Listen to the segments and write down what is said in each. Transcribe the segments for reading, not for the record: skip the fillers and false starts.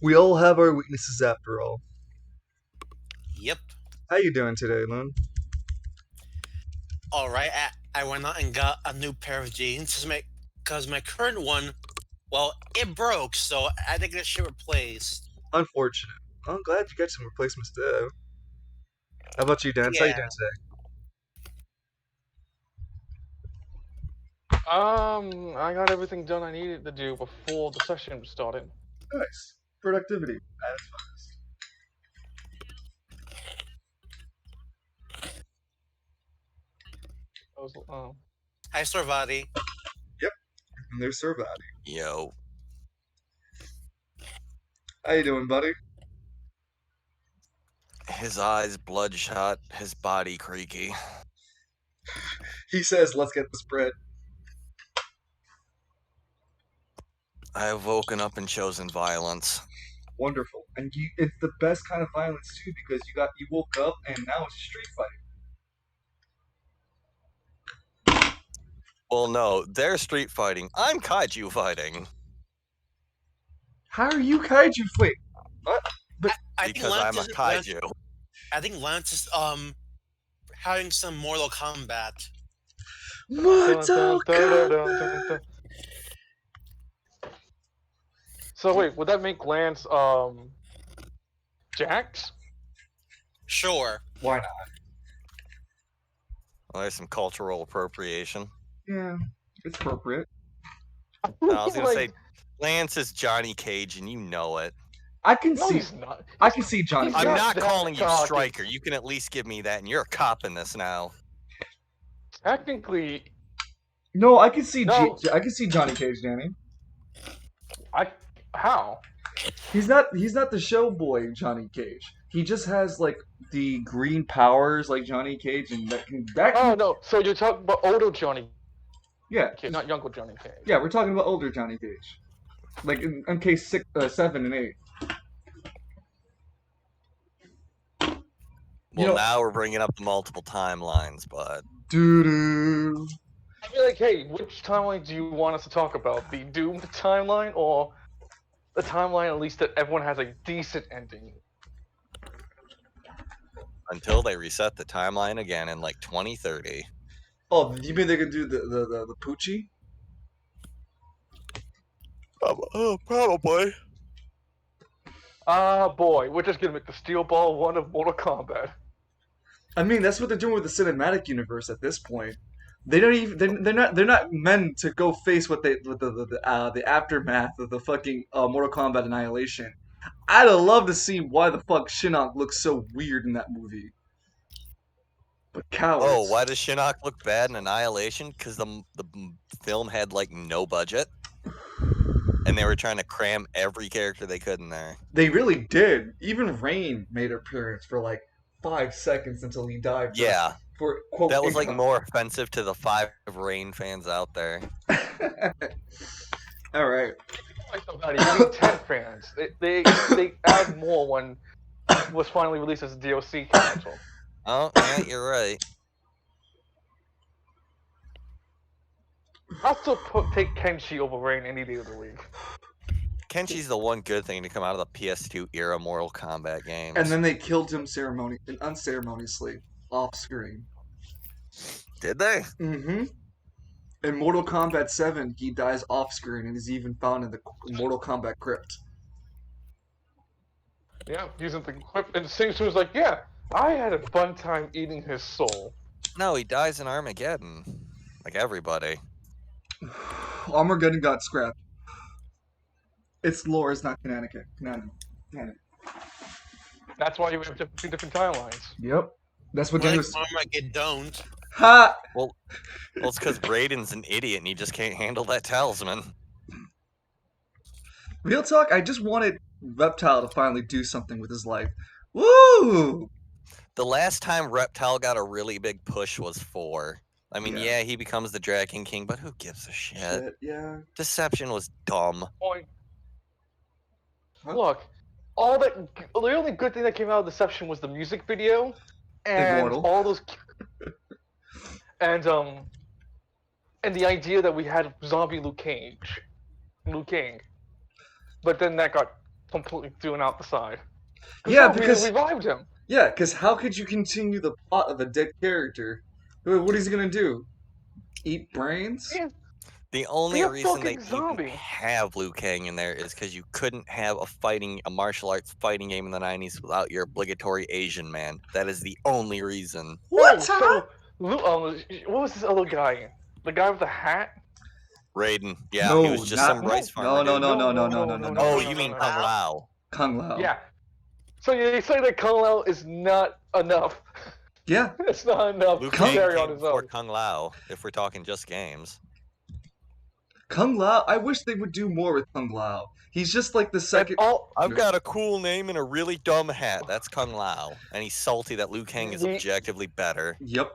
We all have our weaknesses after all. Yep. How you doing today, Loon? All right. I went out and got a new pair of jeans because my current one, well, it broke, so I think it should replaced. Unfortunate. I'm glad you got some replacements though. How about you, Dan? How you Yeah. doing today? I got everything done I needed to do before the session started. Nice. Productivity at its finest. I was, Hi, Sorvati. Yep. And there's Sir Vadi. Yo, How you doing, buddy? his eyes bloodshot, his body creaky. He says, "Let's get this bread." I have woken up and chosen violence. Wonderful. And it's the best kind of violence too, because you woke up and now it's street fighting. Well, no, they're street fighting. I'm kaiju fighting. How are you kaiju? Wait, what? I think Because I'm a kaiju. I think Lance is having some Mortal Kombat. Mortal dun, dun, dun, dun, Kombat. dun. So wait, would that make Lance Jax? Sure. Why not? Well, there's some cultural appropriation. Yeah, it's appropriate. I was gonna Like, say, Lance is Johnny Cage, and you know it. I can no, see. he's not. I can see Johnny. He's I'm Cage. not that calling you cocky. Striker. You can at least give me that, and you're a cop in this now. Technically, No, I can see. No. I can see Johnny Cage, Danny. how? He's not. He's not the show boy Johnny Cage. He just has like the green powers like Johnny Cage, and that can. Oh no, so you're talking about older Johnny Yeah, Cage, not younger Johnny Cage. yeah. We're talking about older Johnny Cage, like in case 7 and 8. Well, know- now we're bringing up the multiple timelines, but Doo doo. I'd be like, hey, which timeline do you want us to talk about? The doomed timeline or the timeline at least that everyone has a decent ending? until they reset the timeline again in like 2030. Oh, you mean they could do the Poochie? Probably. Boy, we're just gonna make the Steel Ball 1 of Mortal Kombat. I mean, that's what they're doing with the cinematic universe at this point. They don't even. They're not meant to go face what they with the aftermath of the fucking Mortal Kombat Annihilation. I'd have loved to see why the fuck Shinnok looks so weird in that movie. But cowards. Oh, why does Shinnok look bad in Annihilation? Because the film had like no budget, and they were trying to cram every character they could in there. They really did. Even Rain made an appearance for like 5 seconds until he died. Yeah, For quote. that was like income. more offensive to the 5 Rain fans out there. All right. Like about it, you need 10 fans. They add more when it was finally released as a DLC console. Oh, yeah, you're right. I'll still take Kenshi over Rain any day of the week. Kenshi's the one good thing to come out of the PS2 era Mortal Kombat games. And then they killed him unceremoniously off screen. Did they? Mm-hmm. In Mortal Kombat 7, he dies off screen and is even found in the Mortal Kombat crypt. Yeah, using the clip, and Sing was like, yeah, I had a fun time eating his soul. No, he dies in Armageddon. Like everybody. Armageddon got scrapped. Its lore is not canon. That's why you have two different timelines. Yep. That's what Danny Like was. Armageddon don't. Ha! Well, it's because Raiden's an idiot and he just can't handle that talisman. Real talk, I just wanted Reptile to finally do something with his life. Woo! The last time Reptile got a really big push was 4. I mean, Yeah. yeah, he becomes the Dragon King, but who gives a shit? Yeah. Deception was dumb. Point. Huh? Look, the only good thing that came out of Deception was the music video and Immortal. all those and the idea that we had zombie Luke King. But then that got completely doing out the side. Yeah, They because revived him. how could you continue the plot of a dead character? What is he gonna do? Eat brains? The Be only a reason fucking they even zombie. have Liu Kang in there is because you couldn't have a martial arts fighting game in the 90s without your obligatory Asian man. That is the only reason. What? Oh, so what was this other guy? The guy with the hat? Raiden, yeah, he No, was just some not rice no, farmer no, dude. no, no, no, no, no, no, Oh, no. you mean no. Kung Lao? Kung Lao. Yeah. So you say that Kung Lao is not enough. Yeah. It's not enough Liu to Kang carry on came his before own. Kung Lao, if we're talking just games. Kung Lao. I wish they would do more with Kung Lao. He's just like the And second. I've got a cool name and a really dumb hat. That's Kung Lao. And he's salty that Liu Kang is objectively better. Yep.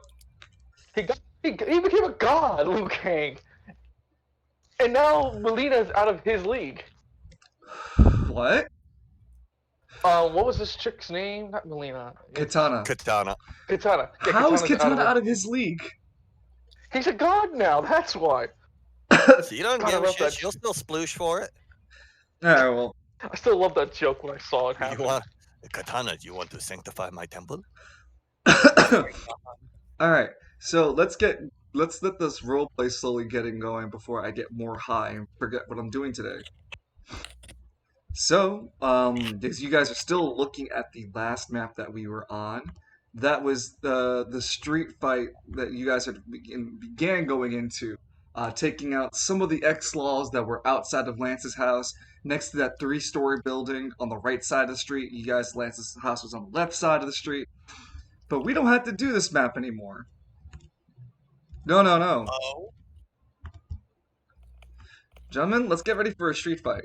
He became a god, Liu Kang. And now Melina's out of his league. What? What was this chick's name? Not Melina. Katana. Katana. Katana. Yeah, How is Katana's Katana out of his league? He's a god now, that's why. She don't God, I give a love shit. that She'll still sploosh for it. Alright, well. I still love that joke when I saw it happen. You want Katana? Do you want to sanctify my temple? Alright, so let's let this roleplay slowly getting going before I get more high and forget what I'm doing today. So, because you guys are still looking at the last map that we were on, that was the street fight that you guys had began going into, taking out some of the X-Laws that were outside of Lance's house, next to that 3-story building on the right side of the street. You guys, Lance's house was on the left side of the street. But we don't have to do this map anymore. No, no, no. Oh, Gentlemen, let's get ready for a street fight.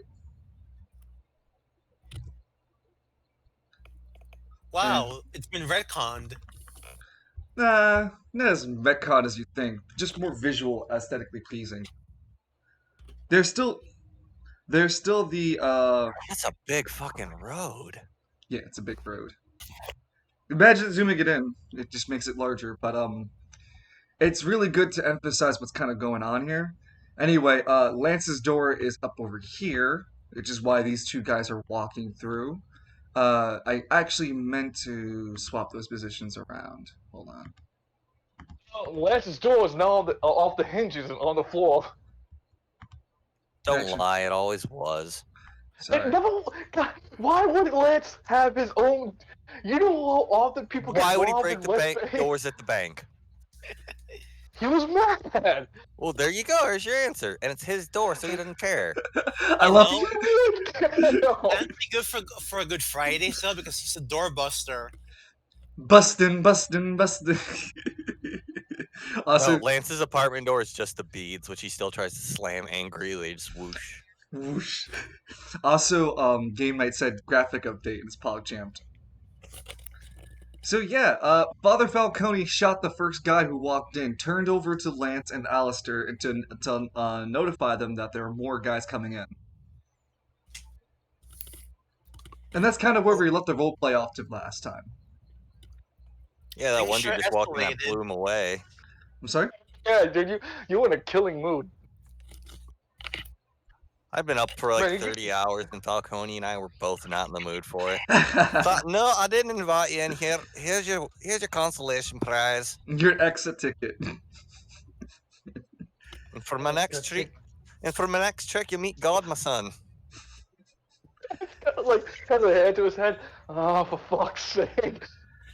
wow, it's been retconned. Nah, not as retcon as you think. Just more visual, aesthetically pleasing. There's still the That's a big fucking road. yeah, it's a big road. Imagine zooming it in. It just makes it larger, but it's really good to emphasize what's kind of going on here. Anyway, Lance's door is up over here, which is why these two guys are walking through. I actually meant to swap those positions around. Hold on. Lance's door is now off the hinges and on the floor. Don't Actually- lie, it always was. Sorry. God, why would Lance have his own? You know how often people get Why would he robbed break in the West bank Bay? doors at the bank? He was mad. Well, there you go. There's your answer. And it's his door, so he doesn't care. I love No. No. That'd be good for a Good Friday sale because he's a doorbuster. bustin', bustin', bustin'. Also, No, Lance's apartment door is just the beads, which he still tries to slam angrily. Just whoosh. whoosh. Also, Game Night said graphic update is PogChamped. So yeah, Father Falcone shot the first guy who walked in, turned over to Lance and Alistair and to notify them that there are more guys coming in. And that's kind of where we left the roleplay off to last time. Yeah, that Things one dude sure just walked in and escalated. blew him away. I'm sorry? Yeah, dude, you were in a killing mood. I've been up for like Right, you- 30 hours, and Falcone and I were both not in the mood for it. Thought, no, I didn't invite you in here. Here's your consolation prize. Your exit ticket. And for my next trick, you meet God, my son. Like, has a hand to his head. Oh, for fuck's sake.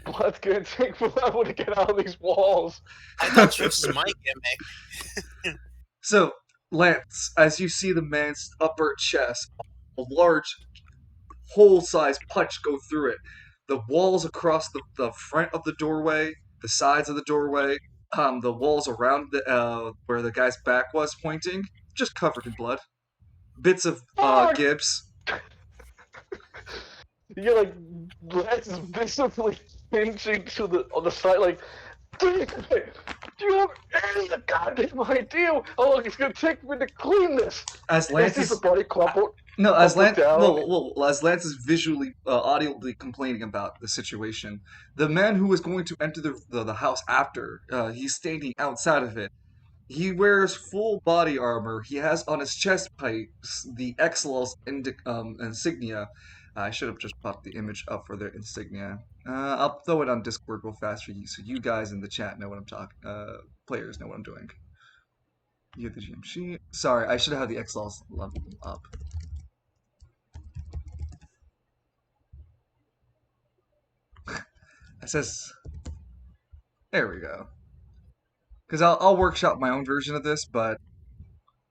Blood's gonna take forever to get out of these walls. I thought this is my gimmick. So, Lance, as you see the man's upper chest, a large hole-sized punch go through it. The walls across the front of the doorway, the sides of the doorway, the walls around where the guy's back was pointing, just covered in blood. Bits of Fuck! Gibbs. You're like, Lance is visibly pinching to on the side, like, do you have any goddamn idea how long it's gonna take me to clean this? As Lance Lance is the is body crumpled. no, as up and Lance, down. well, as Lance is visually, audibly complaining about the situation, the man who was going to enter the house after, he's standing outside of it. He wears full body armor. He has on his chest pipes the Excel's insignia. I should have just popped the image up for their insignia. I'll throw it on Discord real fast for you, so you guys in the chat know what I'm talking. Players know what I'm doing. You have the GM sheet. Sorry, I should have had the Excel's level up. It says, there we go. Because I'll workshop my own version of this, but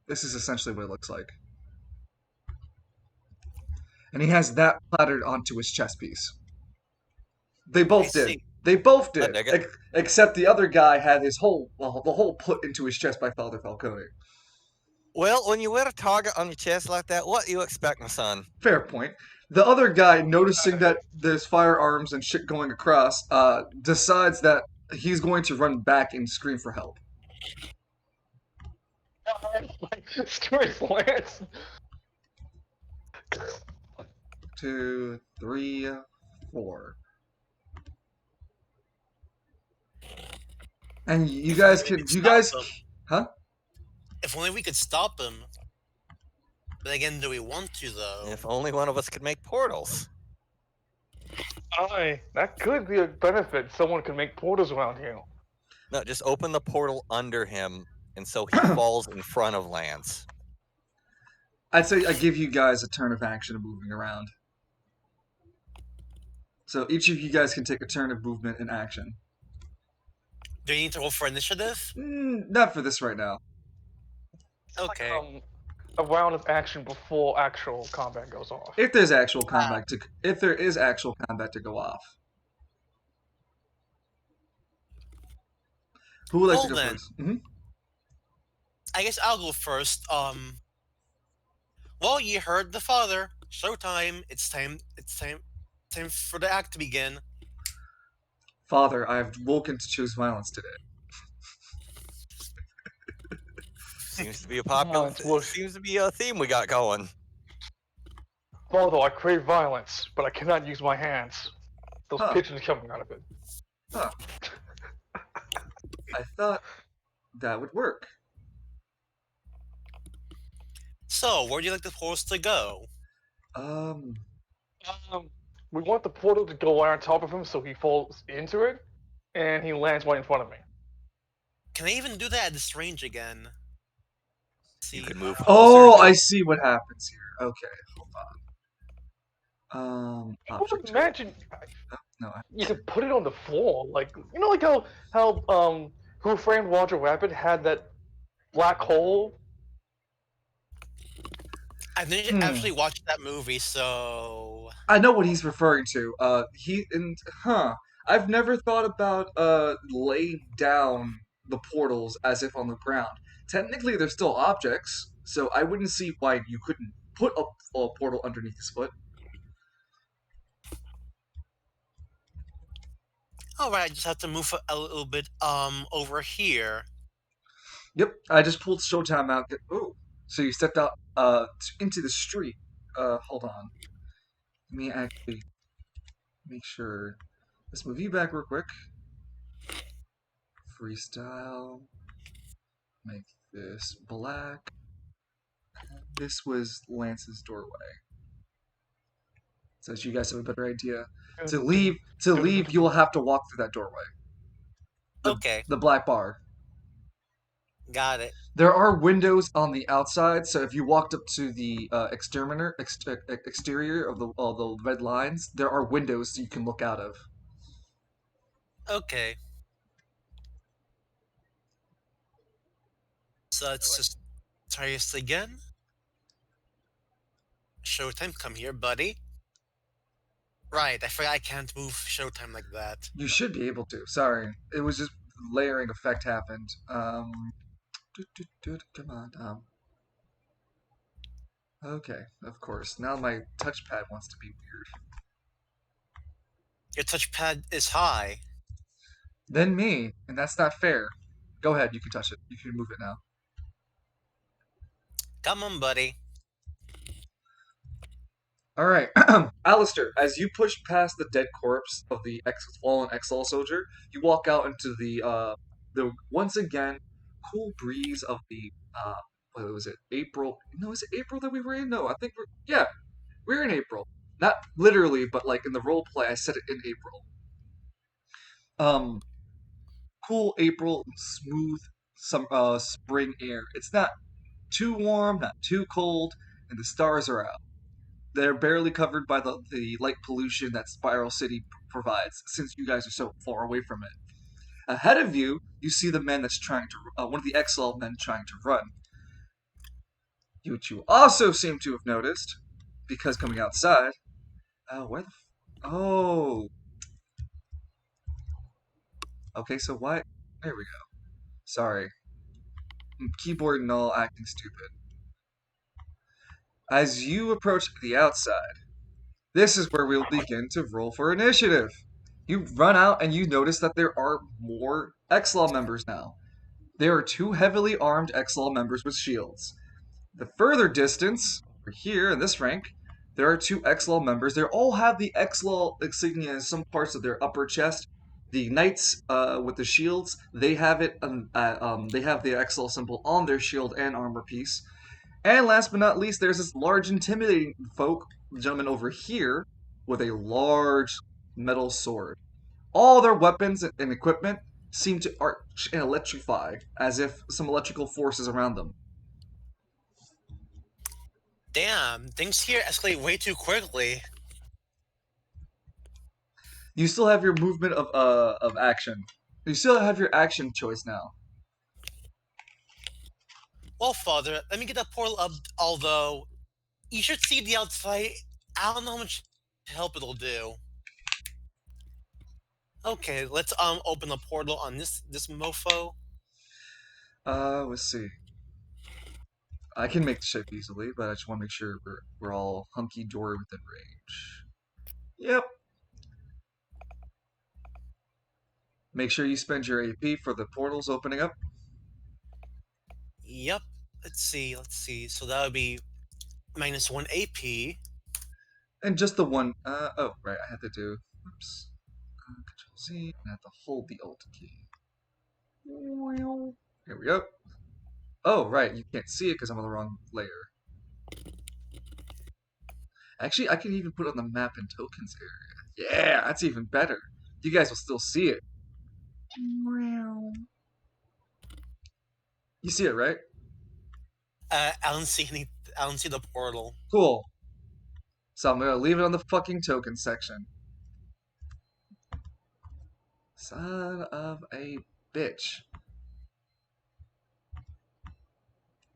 this is essentially what it looks like. And he has that plastered onto his chest piece. They I both did. see. They both I did. dig it. Except the other guy had his whole, well, the whole put into his chest by Father Falcone. Well, when you wear a target on your chest like that, what do you expect, my son? Fair point. The other guy, noticing that there's firearms and shit going across, decides that he's going to run back and scream for help. Stuart Lance. 2, 3, 4. And you guys can, you guys, huh? If only we could stop him. But again, do we want to though? If only one of us could make portals. That could be a benefit. Someone could make portals around here. No, just open the portal under him, and so he falls in front of Lance. I'd say I give you guys a turn of action of moving around. So each of you guys can take a turn of movement and action. Do you need to roll for initiative? Not for this right now. Okay. Like, a round of action before actual combat goes off. If there's actual combat to, if there is actual combat to go off. Who would like Well to go then. first? Mm-hmm. I guess I'll go first. Well, you heard the father. Showtime. It's time. Time for the act to begin. Father, I have woken to choose violence today. Seems to be a popular. Seems to be a theme we got going. Father, I crave violence, but I cannot use my hands. Those pigeons coming out of it. Huh. I thought that would work. So, where do you like the portals to go? We want the portal to go right on top of him so he falls into it, and he lands right in front of me. Can I even do that at this range again? See. You could move. Oh, I see what happens here. Okay, hold on. Object. Imagine No. you could put it on the floor, like like how Who Framed Roger Rabbit had that black hole. I've never actually watched that movie, so I know what he's referring to. I've never thought about laying down the portals as if on the ground. Technically, they're still objects, so I wouldn't see why you couldn't put a portal underneath his foot. alright, I just have to move a little bit over here. Yep, I just pulled Showtime out. Oh, so you stepped out into the street. Hold on. Let me actually make sure. Let's move you back real quick. Freestyle. Make this black. This was Lance's doorway. So that you guys have a better idea. To leave, you will have to walk through that doorway. Okay. The black bar. Got it. There are windows on the outside, so if you walked up to the exterior of the red lines, there are windows you can look out of. Okay. So let's just try this again. Showtime, come here, buddy. Right, I forgot I can't move Showtime like that. You should be able to. Sorry, it was just layering effect happened. Come on. Okay, of course. Now my touchpad wants to be weird. Your touchpad is high. Then me, and that's not fair. Go ahead, you can touch it. You can move it now. Come on, buddy. Alright, Alistair, as you push past the dead corpse of the fallen Exile soldier, you walk out into the once again cool breeze of the what was it? April? No, is it April that we were in? No, I think we're in April. Not literally, but like in the role play, I said it in April. Um, cool April, smooth some spring air. It's not too warm, not too cold, and the stars are out. They're barely covered by the light pollution that Spiral City provides, since you guys are so far away from it. Ahead of you, you see the man that's trying to, one of the Exile men trying to run. You also seem to have noticed, because coming outside, where the, oh, okay, so why, there we go. Sorry. Keyboard and all acting stupid. As you approach the outside, this is where we'll begin to roll for initiative. You run out and you notice that there are more X-Law members now. There are two heavily armed X-Law members with shields. The further distance, over here in this rank, there are two X-Law members. They all have the X-Law insignia in some parts of their upper chest. The knights with the shields, they have it. They have the X-Law symbol on their shield and armor piece. And last but not least, there's this large, intimidating gentleman over here with a large metal sword. All their weapons and equipment seem to arch and electrify, as if some electrical force is around them. Damn, things here escalate way too quickly. You still have your movement of action. You still have your action choice now. Well, Father, let me get that portal up, although you should see the outside. I don't know how much help it'll do. Okay, let's open the portal on this mofo. Let's see. I can make the ship easily, but I just want to make sure we're all hunky dory within range. Yep. Make sure you spend your AP for the portals opening up. Yep. Let's see. So that would be -1 AP. And just the one. Oh, right. I had to do. Oops. Control Z. I have to hold the Alt key. Here we go. Oh, right. You can't see it because I'm on the wrong layer. Actually, I can even put it on the map and tokens area. Yeah, that's even better. You guys will still see it. You see it, right? I don't see any. I don't see the portal. Cool. So I'm gonna leave it on the fucking token section. Son of a bitch.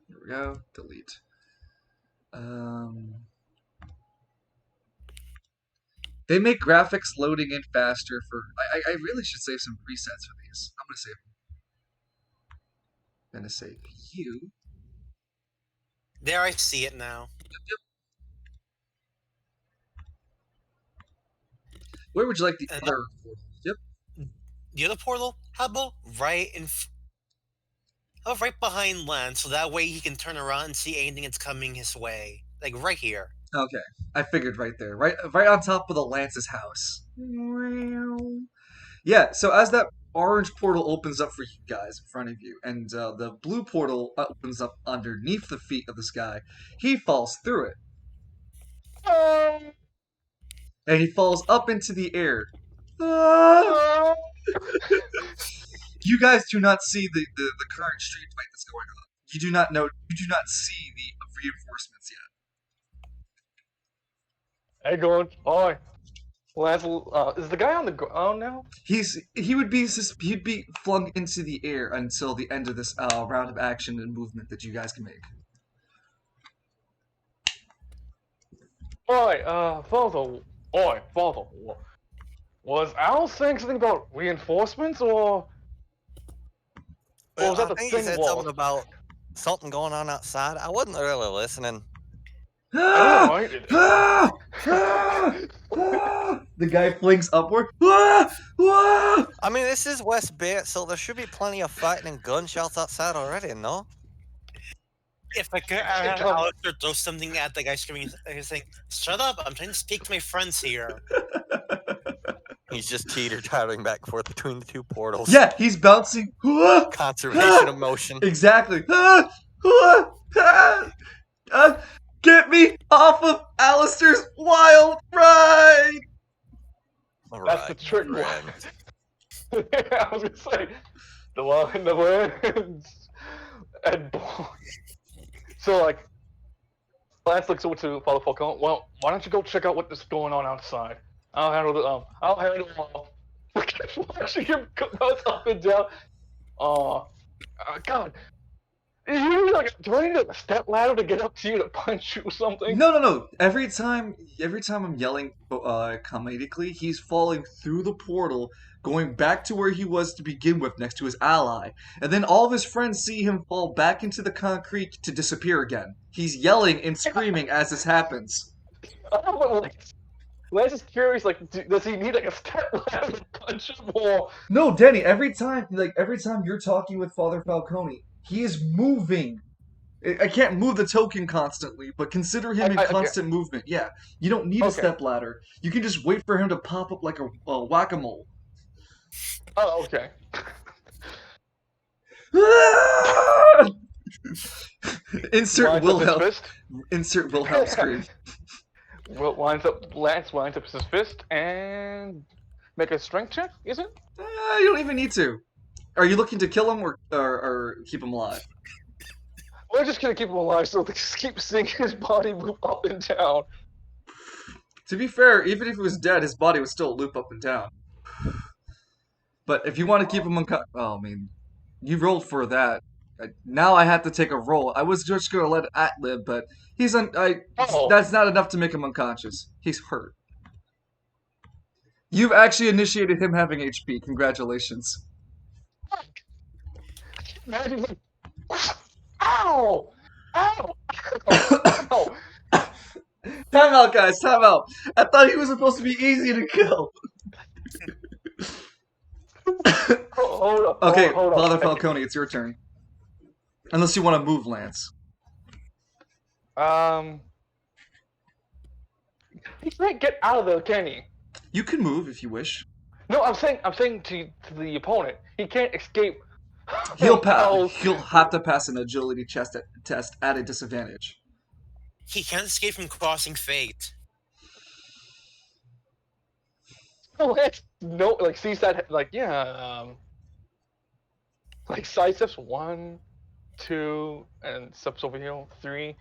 Here we go. Delete. They make graphics loading in faster for. I really should save some presets for these. I'm gonna save. I'm gonna save you. There, I see it now. Yep. Where would you like the other portal? Yep. The other portal? How about right in? How about right behind Len, so that way he can turn around and see anything that's coming his way, like right here. Okay, I figured right there, right on top of the Lance's house. Yeah. So as that orange portal opens up for you guys in front of you, and the blue portal opens up underneath the feet of this guy, he falls through it, and he falls up into the air. Ah! You guys do not see the current street fight that's going on. You do not know. You do not see the reinforcements yet. Hey, going. Oi. Is the guy on the ground now? He'd be flung into the air until the end of this round of action and movement that you guys can make. Oi, Father. Oi, Father. Was Al saying something about reinforcements, or was that I the think he thing said wall? something about something going on outside. I wasn't really listening. I know, right? The guy flings upward. Ah! Ah! I mean, this is West Bay, so there should be plenty of fighting and gunshots outside already, no? If I could, I'll throw something at the guy screaming, saying, "Shut up! I'm trying to speak to my friends here." He's just teeter-tottering back and forth between the two portals. Yeah, he's bouncing. Conservation of motion. Exactly. Get me off of Alistair's wild ride. That's the trick one. I was gonna say the one in the winds and so like Lance looks over to Father Falcone. Well, why don't you go check out what's going on outside? I'll handle the I'll handle it all. Watching him bounce up and down. God, you like trying a step ladder to get up to you to punch you or something? No. Every time I'm yelling comedically, he's falling through the portal, going back to where he was to begin with, next to his ally. And then all of his friends see him fall back into the concrete to disappear again. He's yelling and screaming as this happens. Lance is curious, like, does he need like a step ladder to punch him or? No, Danny, every time you're talking with Father Falcone, he is moving. I can't move the token constantly, but consider him in constant movement. Yeah, you don't need a step ladder. You can just wait for him to pop up like a whack-a-mole. Oh, okay. Insert Wilhelm scream. Lance winds up his fist and make a strength check, is it? You don't even need to. Are you looking to kill him or keep him alive? We're just gonna keep him alive so they just keep seeing his body move up and down. To be fair, even if he was dead, his body would still loop up and down. But if you want to keep him I mean, you rolled for that. Now I have to take a roll. I was just gonna let it live, but that's not enough to make him unconscious. He's hurt. You've actually initiated him having HP. Congratulations. Imagine like, ow! Ow! Ow! Time out, guys. Time out. I thought he was supposed to be easy to kill. Hold up. Okay, hold up. Father Falcone, it's your turn. Unless you want to move, Lance. He can't get out of there, can he? You can move if you wish. No, I'm saying to the opponent, he can't escape. He'll have to pass an agility test at a disadvantage. He can't escape from crossing fate. Lance, no, like sees that, like like side steps 1, 2, and steps over here 3.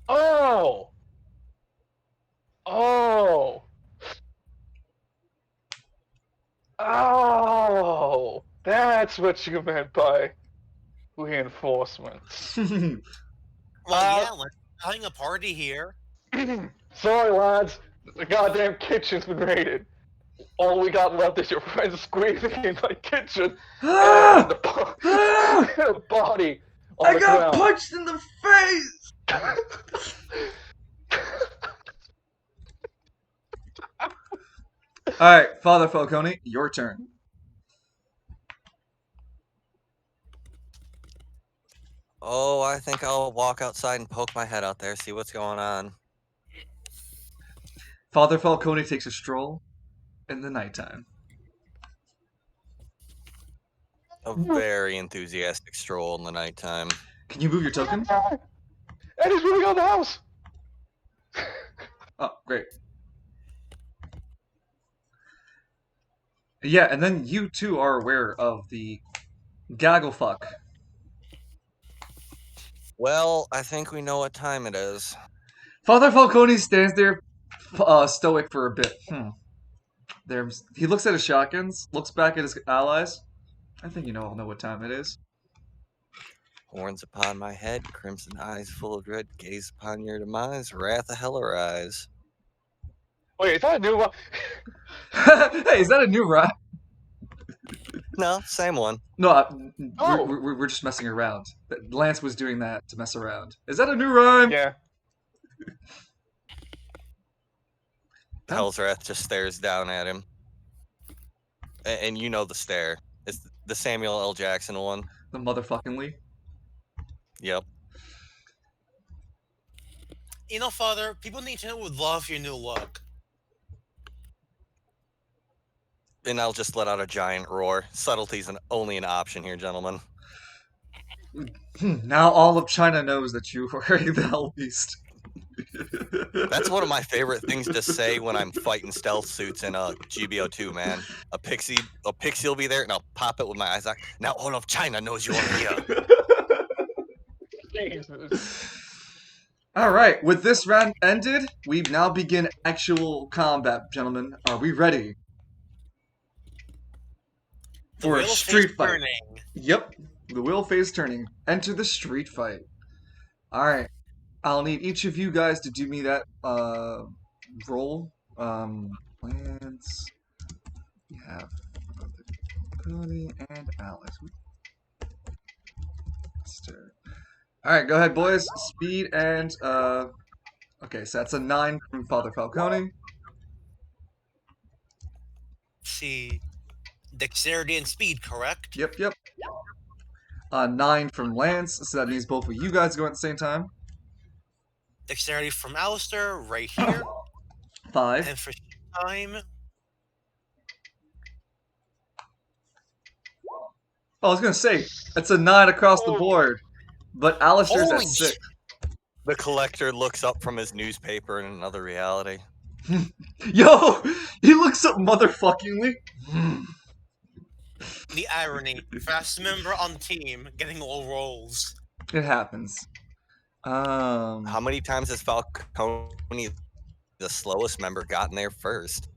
Oh, that's what you meant by reinforcements. Well, yeah, we're having a party here. Sorry, lads, the goddamn kitchen's been raided. All we got left is your friends screaming in my kitchen and the body on the ground. I got punched in the face! Alright, Father Falcone, your turn. Oh, I think I'll walk outside and poke my head out there, see what's going on. Father Falcone takes a stroll in the nighttime. A very enthusiastic stroll in the nighttime. Can you move your token? And he's moving out the house! Oh, great. Yeah, and then you too are aware of the gagglefuck. Well, I think we know what time it is. Father Falcone stands there, stoic for a bit. He looks at his shotguns, looks back at his allies. I think you all know what time it is. Horns upon my head, crimson eyes full of dread, gaze upon your demise, wrath of hell arise. Wait, is that a new one? Hey, is that a new rhyme? No, same one. No, we're just messing around. Lance was doing that to mess around. Is that a new rhyme? Yeah. Hell's Wrath just stares down at him. And you know the stare. It's the Samuel L. Jackson one. The motherfuckingly. Yep. You know, Father, people need to know would love your new look. And I'll just let out a giant roar. Subtlety's only an option here, gentlemen. Now all of China knows that you are the Hell Beast. That's one of my favorite things to say when I'm fighting stealth suits in GBO2, man. A pixie will be there, and I'll pop it with my eyes out. Now all of China knows you are here. Jesus. All right, with this round ended, we now begin actual combat, gentlemen. Are we ready The for a wheel of street fate fight? turning. Yep, the wheel phase turning. Enter the street fight. All right, I'll need each of you guys to do me that roll. Lance, we have Cody and Alex. All right, go ahead, boys. Speed and okay, so that's a 9 from Father Falcone. Let's see. Dexterity and speed, correct? Yep. 9 from Lance, so that means both of you guys go at the same time. Dexterity from Alistair, right here. 5. And for time, I was gonna say it's a 9 across the Oh. board, but Alistair's at Holy 6. The collector looks up from his newspaper in another reality. Yo, he looks up motherfuckingly. the irony. Fast member on the team getting low rolls. It happens. How many times has Falcone, the slowest member, gotten there first?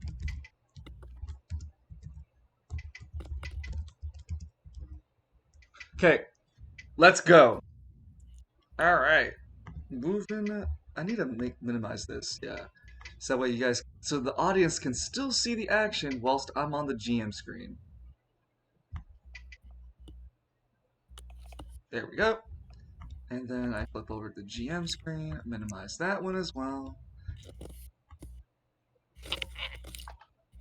Okay, let's go. All right, moving. I need to minimize this. Yeah, so that way you guys, so the audience can still see the action whilst I'm on the GM screen. There we go. And then I flip over to the GM screen, minimize that one as well.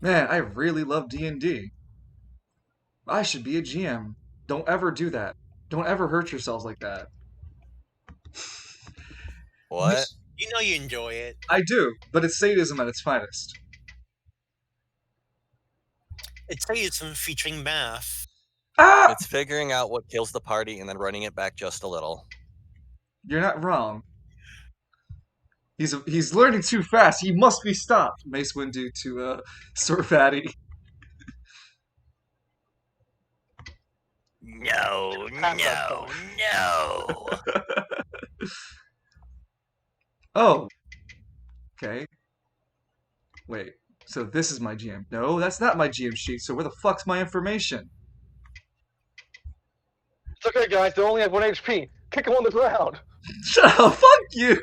Man, I really love D&D. I should be a GM. Don't ever do that. Don't ever hurt yourselves like that. What? You know you enjoy it. I do, but it's sadism at its finest. It's sadism featuring math. Ah! It's figuring out what kills the party and then running it back just a little. You're not wrong. He's learning too fast. He must be stopped. Mace Windu to Sir Fatty. No. Oh. Okay. Wait. So this is my GM. No, that's not my GM sheet. So where the fuck's my information? It's okay, guys. They only have 1 HP. Kick him on the ground. Shut up. Fuck you.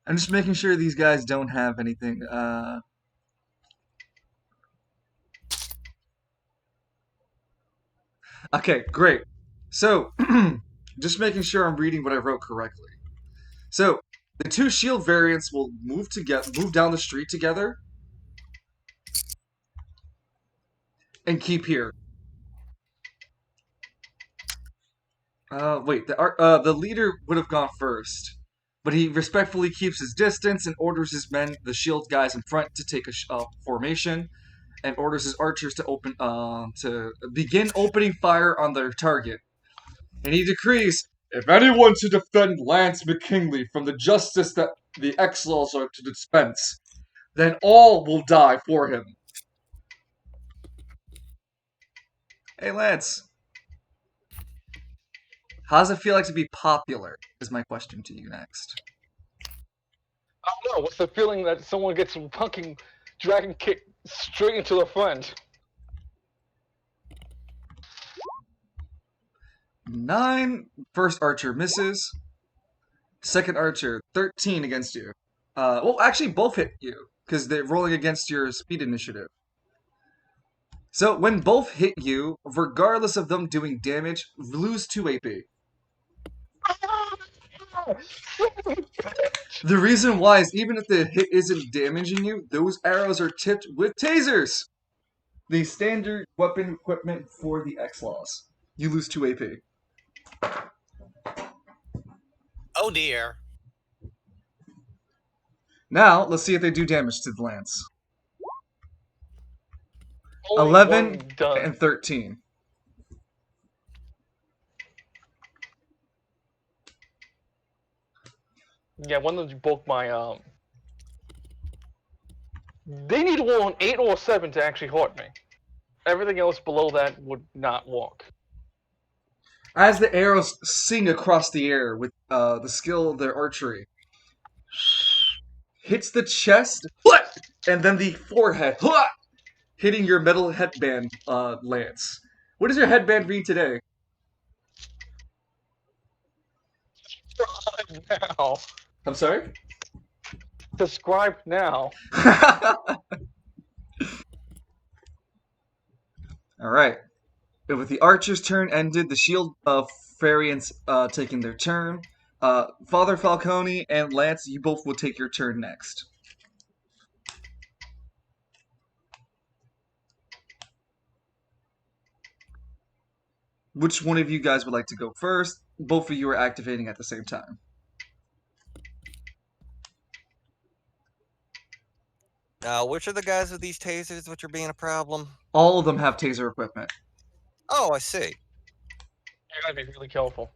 I'm just making sure these guys don't have anything. Okay, great. So, just making sure I'm reading what I wrote correctly. So, the two shield variants will move down the street together, and keep here. Wait, the leader would have gone first, but he respectfully keeps his distance and orders his men, the shield guys in front, to take a formation, and orders his archers to begin opening fire on their target. And he decrees, if anyone to defend Lance McKinley from the justice that the exiles are to dispense, then all will die for him. Hey, Lance. How does it feel like to be popular, is my question to you next. I don't know. What's the feeling that someone gets some fucking dragon kick straight into the front? 9, first archer misses. Second archer, 13 against you. Well, actually, both hit you, because they're rolling against your speed initiative. So, when both hit you, regardless of them doing damage, lose 2 AP. The reason why is even if the hit isn't damaging you, those arrows are tipped with tasers! The standard weapon equipment for the X-Laws. You lose 2 AP. Oh dear. Now, let's see if they do damage to the lance. Only 11 one done. and 13. Yeah, one of them broke my They need to roll an 8 or a 7 to actually hurt me. Everything else below that would not work. As the arrows sing across the air with the skill of their archery, hits the chest, and then the forehead, hitting your metal headband, Lance. What does your headband read today? Now. I'm sorry? Describe now. Alright. With the archer's turn ended, the shield of variants taking their turn. Father Falcone and Lance, you both will take your turn next. Which one of you guys would like to go first? Both of you are activating at the same time. Which are the guys with these tasers which are being a problem? All of them have taser equipment. Oh, I see. You gotta be really careful.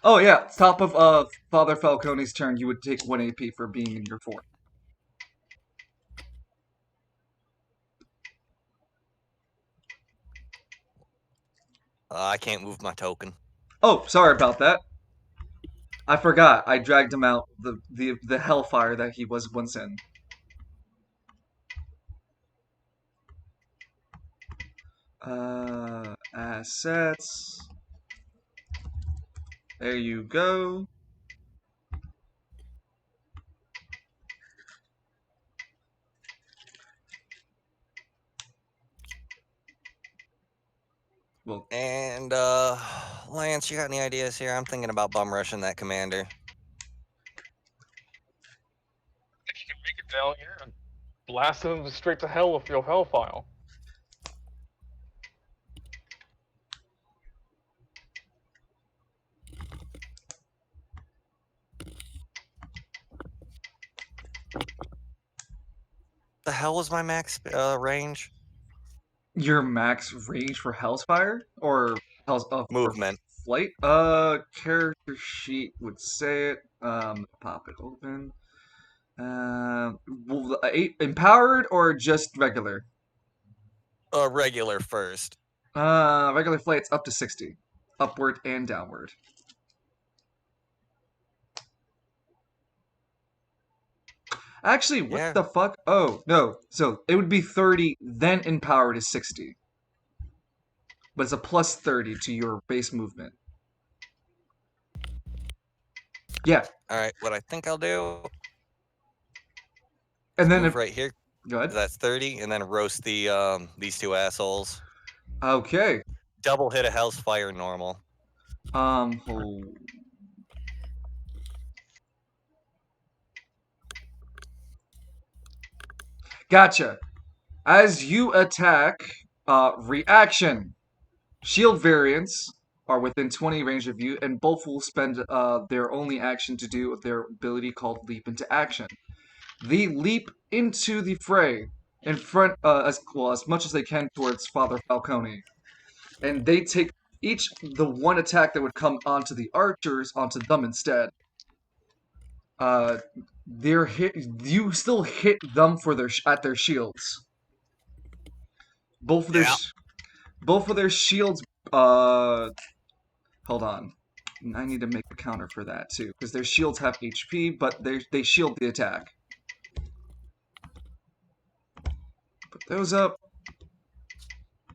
Oh yeah, top of Father Falcone's turn, you would take 1 AP for being in your fort. I can't move my token. Oh, sorry about that. I forgot. I dragged him out the hellfire that he was once in. Assets. There you go. Well, And Lance, you got any ideas here? I'm thinking about bum rushing that commander. If you can make it down here and blast them straight to hell with your hellfire. The hell was my max range? your max range for Hellsfire or Hell's for Movement. flight? Character sheet would say it. Pop it open. Empowered or just regular? Regular first. Regular flight's up to 60, upward and downward. Actually, what the fuck? Oh, no. So it would be 30, then empowered is 60. But it's a plus 30 to your base movement. Yeah. Alright, what I think I'll do. And then move right here. Go ahead. That's 30, and then roast the these two assholes. Okay. Double hit a Hell's Fire normal. Hold. Gotcha. As you attack, reaction. Shield variants are within 20 range of you, and both will spend their only action to do their ability called Leap into Action. They leap into the fray in front, as much as they can towards Father Falcone, and they take each the one attack that would come onto the archers onto them instead. They're hit. You still hit them for at their shields. Both of their shields. Hold on. I need to make a counter for that too, because their shields have HP, but they shield the attack. Put those up.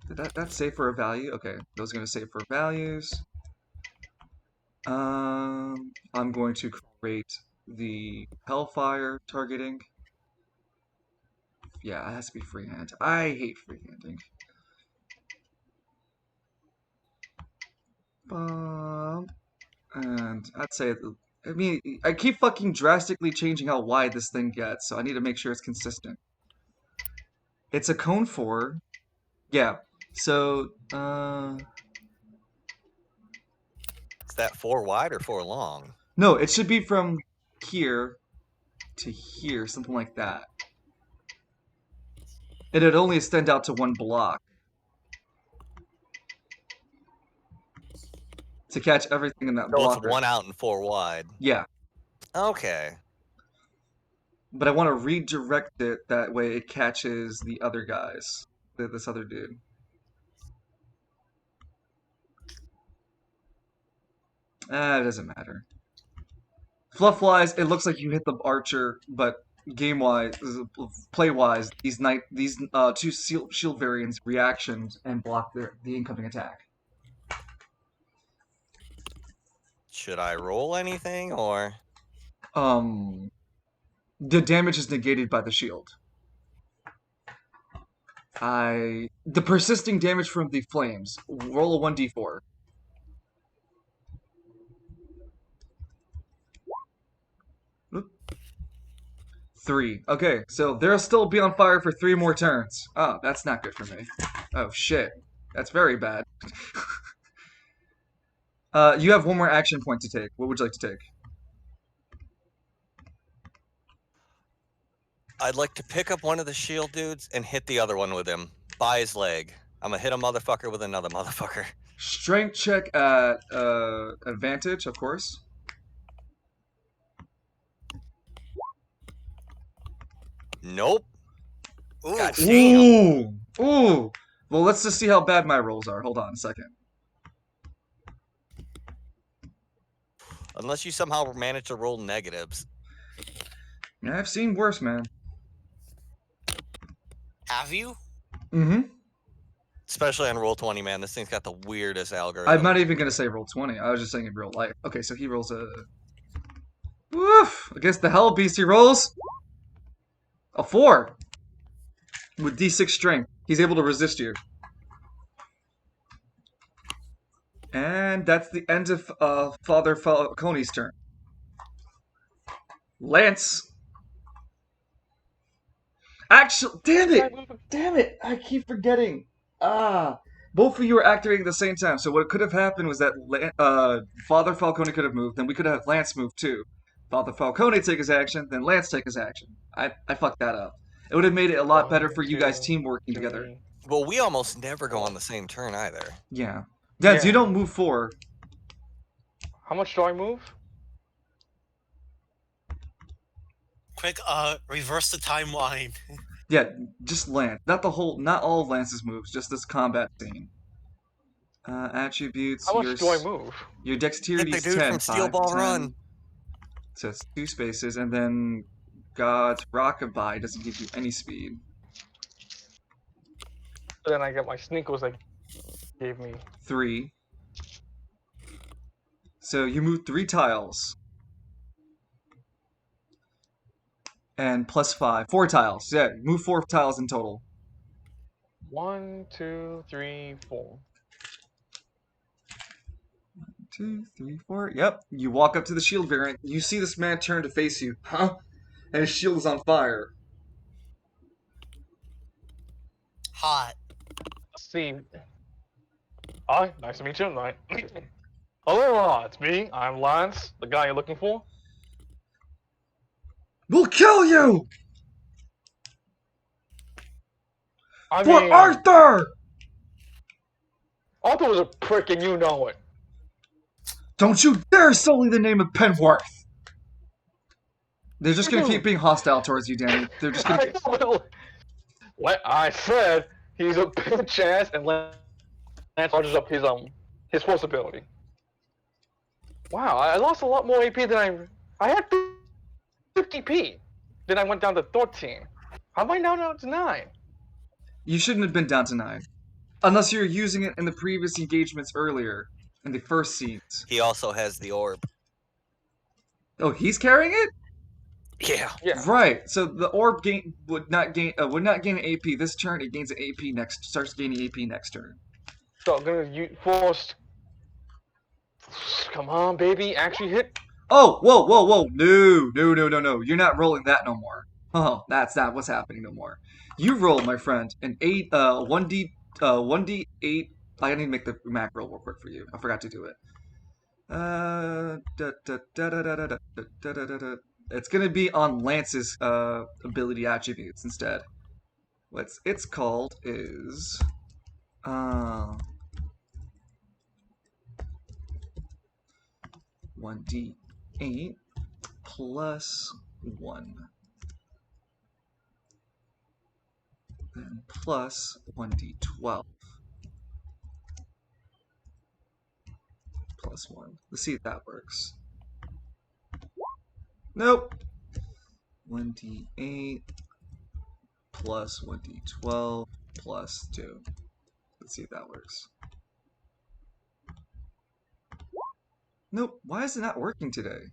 Did that save for a value? Okay, those are gonna save for values. I'm going to create the Hellfire targeting. Yeah, it has to be freehand. I hate freehanding. And I'd say, I mean, I keep fucking drastically changing how wide this thing gets, so I need to make sure it's consistent. It's a cone 4. Yeah, so, Is that 4 wide or 4 long? No, it should be from here to here, something like that. It'd only extend out to one block to catch everything in that So it's blocker. 1 out and 4 wide. Yeah, Okay. but I want to redirect it that way it catches the other guys, this other dude. It doesn't matter. Fluff-wise, it looks like you hit the archer, but game-wise, play-wise, these two shield variants reactions and block the incoming attack. Should I roll anything or? The damage is negated by the shield. The persisting damage from the flames. Roll a 1d4. Oop. 3. Okay, so they'll still be on fire for 3 more turns. Oh, that's not good for me. Oh shit, that's very bad. You have one more action point to take. What would you like to take? I'd like to pick up one of the shield dudes and hit the other one with him. By his leg. I'm gonna hit a motherfucker with another motherfucker. Strength check at advantage, of course. Nope. Ooh, God damn. Ooh! Well, let's just see how bad my rolls are. Hold on a second. Unless you somehow manage to roll negatives. Yeah, I've seen worse, man. have you? Mm-hmm. Especially on Roll20, man. This thing's got the weirdest algorithm. I'm not even gonna say roll 20. I was just saying in real life. Okay, so he rolls a... Woof! Against the Hell Beast, he rolls... a 4! With D6 strength. He's able to resist you. And that's the end of Father Falcone's turn. Lance. Actually, damn it! I keep forgetting. Both of you are activating at the same time. So what could have happened was that Father Falcone could have moved, then we could have Lance move too. Father Falcone take his action, then Lance take his action. I fucked that up. It would have made it a lot better for you guys team working together. Well, we almost never go on the same turn either. Yeah. Dens, you don't move 4. How much do I move? Quick, reverse the timeline. Yeah, just Lance. Not all of Lance's moves, just this combat scene. Attributes. How much do I move? Your dexterity Hit is the dude 10. from Steel 5, Ball 10. Run. So it's 2 spaces, and then God's Rockabye doesn't give you any speed. Then I get my sneakers that gave me. 3. So you move 3 tiles. And plus 5. 4 tiles. Yeah, move 4 tiles in total. 1, 2, 3, 4. 2, 3, 4. Yep. You walk up to the shield variant. You see this man turn to face you. Huh? And his shield is on fire. Hot. See. Hi, nice to meet you. Hello, it's me. I'm Lance, the guy you're looking for. We'll kill you! I For mean, Arthur! Arthur was a prick and you know it. Don't you dare sully the name of Penworth! They're just gonna keep being hostile towards you, Danny. They're just gonna... I said he's a bitch ass and Lance charges up his force ability. Wow, I lost a lot more AP than I had 50p. Then I went down to 13. How am I now down to 9? You shouldn't have been down to 9. Unless you were using it in the previous engagements earlier. In the first scenes. He also has the orb. Oh, he's carrying it? Yeah. Right. So the orb would not gain an AP this turn. It gains an AP starts gaining AP next turn. So I'm gonna use force. Come on, baby, actually hit. Oh, whoa. No. You're not rolling that no more. Oh, that's not what's happening no more. You roll, my friend, an 1d8. I need to make the mac roll real quick for you. I forgot to do it. It's gonna be on Lance's ability attributes instead. What it's called is 1d8 plus 1. Then plus 1d12 plus 1. Let's see if that works. Nope. 1d8 plus 1d12 plus 2. Let's see if that works. Nope. Why is it not working today?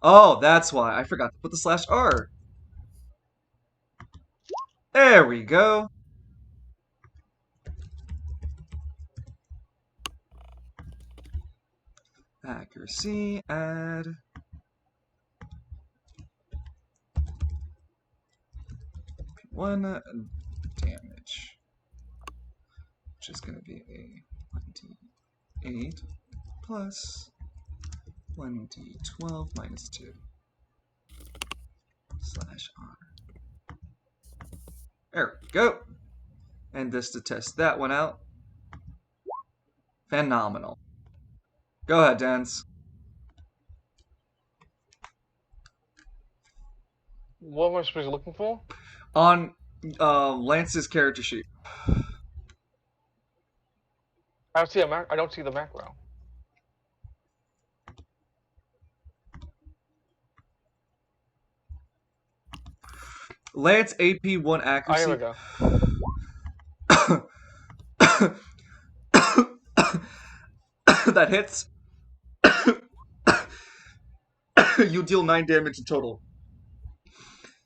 Oh, that's why. I forgot to put the /R. There we go. Accuracy, add. One damage. Which is going to be a 1d8 plus 1d12 minus 2 /R. There we go. And just to test that one out. Phenomenal. Go ahead, Dance. What am I supposed to be looking for? On Lance's character sheet. I don't see I don't see the macro. Lance AP 1 accuracy. Here we go. That hits. You deal 9 damage in total.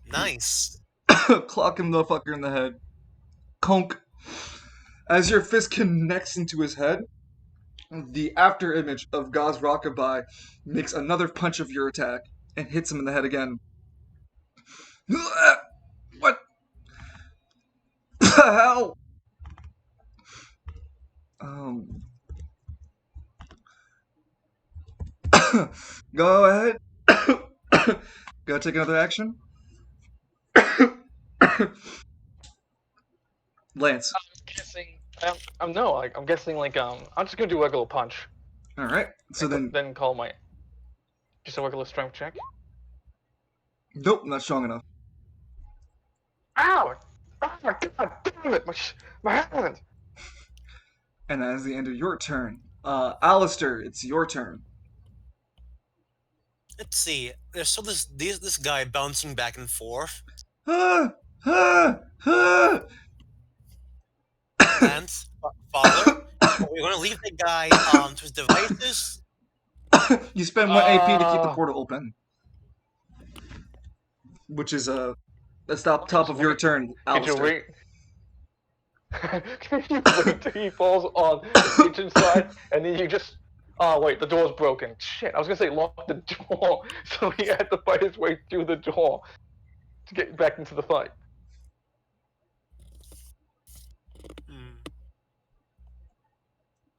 Nice. Clock him the fucker in the head. Conk. As your fist connects into his head, the after image of God's Rockabye makes another punch of your attack and hits him in the head again. What the hell? Go ahead. Go take another action. Lance. I'm guessing. I'm guessing like I'm just gonna do a regular punch. All right. So then call my just a regular strength check. Nope, not strong enough. Ow! Oh my god! Damn it! My hand. And that is the end of your turn. Alistair, it's your turn. Let's see. There's still this guy bouncing back and forth. Ah, ah, ah. Lance, father, we're gonna leave the guy to his devices. You spend 1 AP to keep the portal open, which is that's the top of your turn, Alistair. Can you wait? Can you wait till he falls on the kitchen side and then you just? Oh wait, the door's broken. Shit, I was gonna say lock the door, so he had to fight his way through the door to get back into the fight.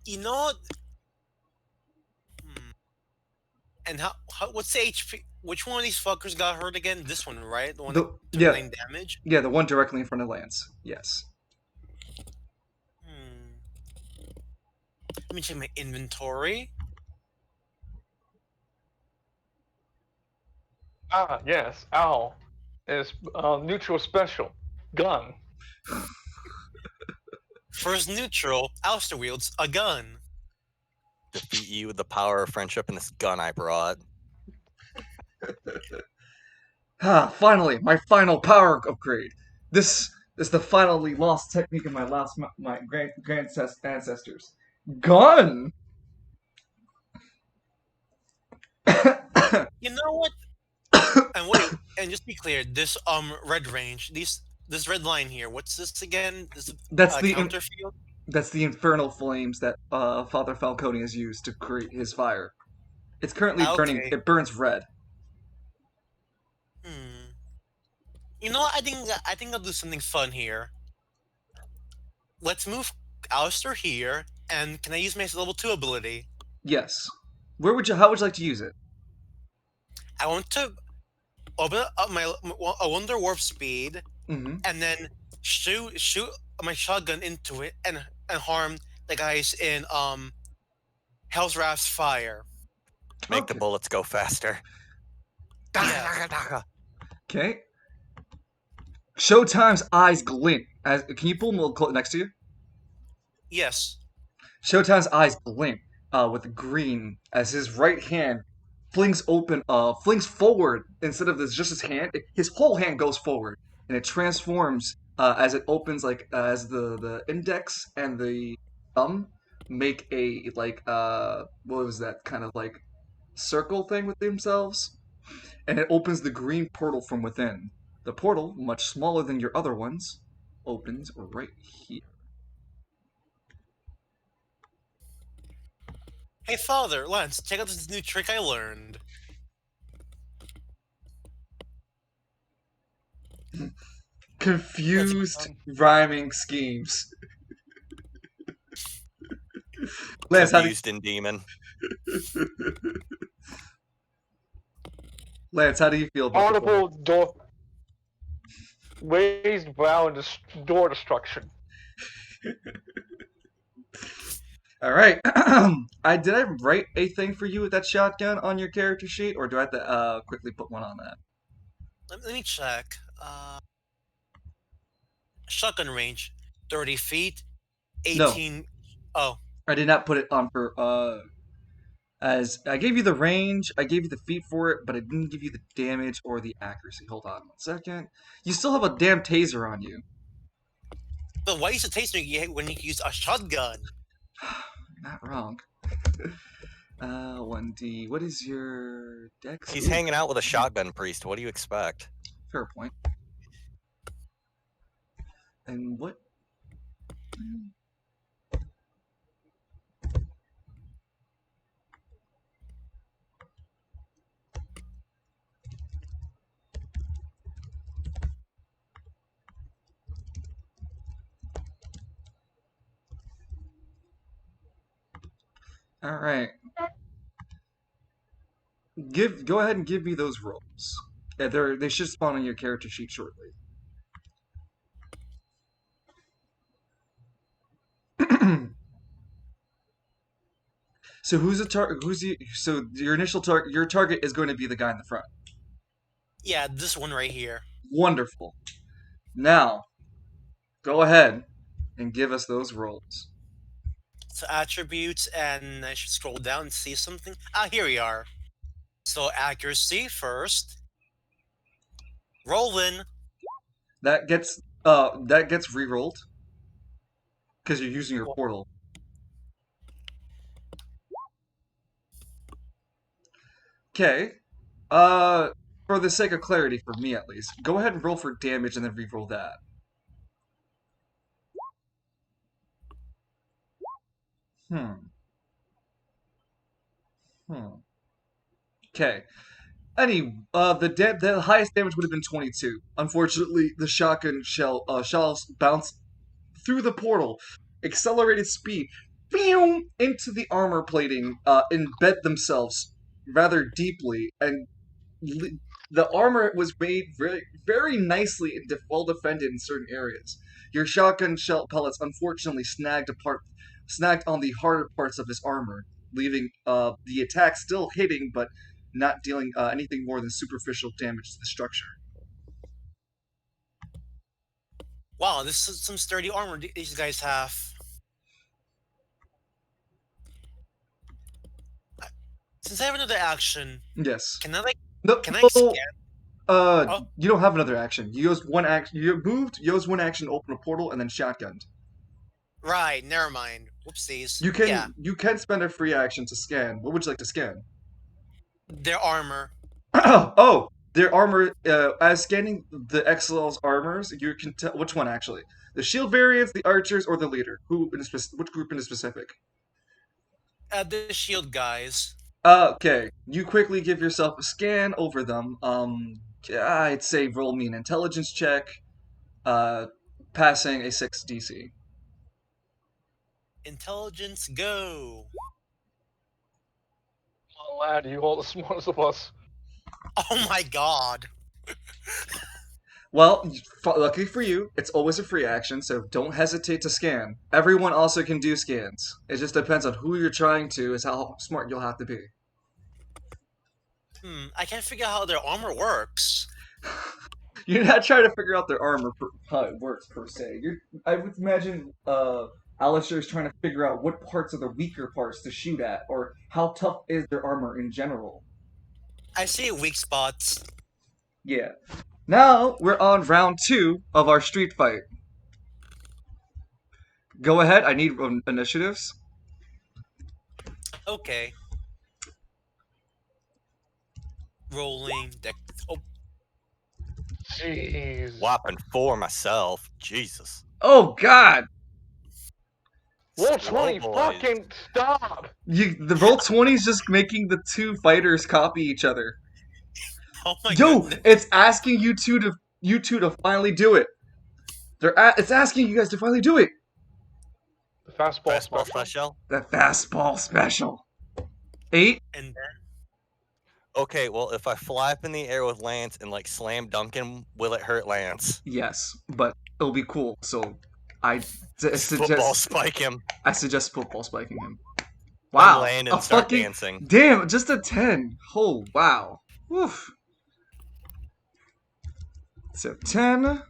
You know what? And how what's the HP? Which one of these fuckers got hurt again? This one, right? The one that took 9 damage? Yeah, the one directly in front of Lance. Yes. Let me check my inventory. Ah, yes, Owl. Is neutral special. Gun. First neutral, Alistair wields a gun. Defeat you with the power of friendship and this gun I brought. Finally, my final power upgrade. This is the finally lost technique of my grand ancestors. Gun. You know what? And wait, and just be clear, this red range, this red line here, what's this again? That's the counter field? That's the infernal flames that Father Falcone has used to create his fire. It's currently burning. It burns red. You know what? I think I'll do something fun here. Let's move Alistair here, and can I use my level 2 ability? Yes. Where would you? How would you like to use it? I want to open up my a Wonder Warp speed Mm-hmm. and then shoot my shotgun into it and harm the guys in Hell's Wrath's fire. Make the Okay. bullets go faster. Yeah. Okay. Showtime's eyes glint. Can you pull him next to you? Yes. Showtime's eyes glint with green as his right hand flings forward instead of this just his hand. His whole hand goes forward and it transforms as it opens as the index and the thumb make a what was that kind of like circle thing with themselves, and it opens the green portal from within. The portal, much smaller than your other ones, opens right here. Hey, Father, Lance, check out this new trick I learned. Lance, Confused rhyming schemes. Lance, how do Confused and demon. Lance, how do you feel about the portal? Audible door. Raised brow door destruction. All right. Did I write a thing for you with that shotgun on your character sheet, or do I have to quickly put one on that? let me check. Shotgun range, 30 feet, No, 18. Oh, I did not put it on for as I gave you the range, I gave you the feet for it, but I didn't give you the damage or the accuracy. Hold on 1 second. You still have a damn taser on you. but why use a taste me when you can use a shotgun? You're not wrong. 1D. What is your dex? He's hanging out with a shotgun priest. What do you expect? Fair point. And what? All right. Go ahead and give me those rolls. Yeah, they should spawn on your character sheet shortly. So who's the target? So your initial target? Your target is going to be the guy in the front. Yeah, this one right here. Wonderful. Now, go ahead and give us those rolls. So attributes, and I should scroll down and see something. Ah, here we are. So accuracy first. Rolling. That gets re-rolled because you're using your portal. Okay. Uh, for the sake of clarity, for me at least, go ahead and roll for damage and then re-roll that. Hmm. Hmm. Okay. The highest damage would have been 22. Unfortunately, the shotgun shells bounce through the portal, accelerated speed, into the armor plating, embed themselves rather deeply, and the armor was made very, very nicely and well defended in certain areas. Your shotgun shell pellets unfortunately snagged on the harder parts of his armor, leaving the attack still hitting, but not dealing anything more than superficial damage to the structure. Wow, this is some sturdy armor these guys have. Since I have another action, Yes. can I like No, can I scan? Oh, you don't have another action. You used one action. You moved. You used one action to open a portal, and then shotgunned. right. Never mind. Whoopsies. You Yeah, can spend a free action to scan. What would you like to scan? their armor. Oh, their armor. As scanning the XL's armors, you can tell which one actually. The shield variants, the archers, or the leader. Which group in specific? The shield guys. Okay, you quickly give yourself a scan over them. I'd say roll me an intelligence check. Uh, Passing a 6 DC. Intelligence go. lad, you all the smartest of us. Oh my god. Well, lucky for you, it's always a free action, so don't hesitate to scan. Everyone also can do scans. It just depends on who you're trying to, is how smart you'll have to be. I can't figure out how their armor works. You're not trying to figure out their armor, how it works, per se. I would imagine Alistair's trying to figure out what parts are the weaker parts to shoot at, or how tough is their armor in general. I see weak spots. Yeah. Now, we're on round 2 of our street fight. Go ahead, I need initiatives. Okay. Rolling deck. Oh, Jeez. Whopping 4 myself. Jesus. Oh, God! Roll Slow 20, boys. fucking stop! The roll 20 is just making the two fighters copy each other. oh my Yo, goodness. it's asking you two to finally do it. It's asking you guys to finally do it. The fastball Fastball special. special. The fastball special. 8. And then Okay, well, if I fly up in the air with Lance and like slam dunk him, will it hurt Lance? Yes, but it'll be cool. So I Football suggest spike him. football spiking him. Then Wow, land a and start fucking dancing. damn, just a 10. Oh wow. Woof. So 10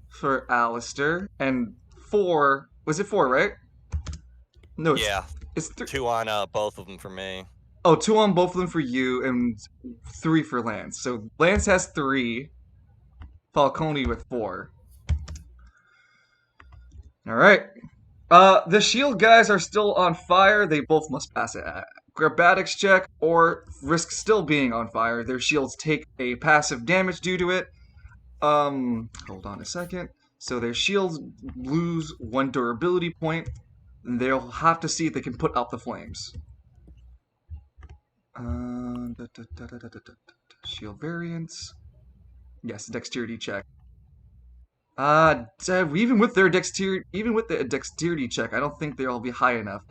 for Alistair and 4. Was it 4, right? No, Yeah, it's 3. 2 on both of them for me. Oh, 2 on both of them for you and 3 for Lance. So Lance has 3. Falcone with 4. All right. The shield guys are still on fire. They both must pass an acrobatics check or risk still being on fire. Their shields take a passive damage due to it. Hold on a second. So their shields lose 1 durability point. And they'll have to see if they can put out the flames. Shield variance. Yes, dexterity check. Even with the dexterity check, I don't think they'll be high enough.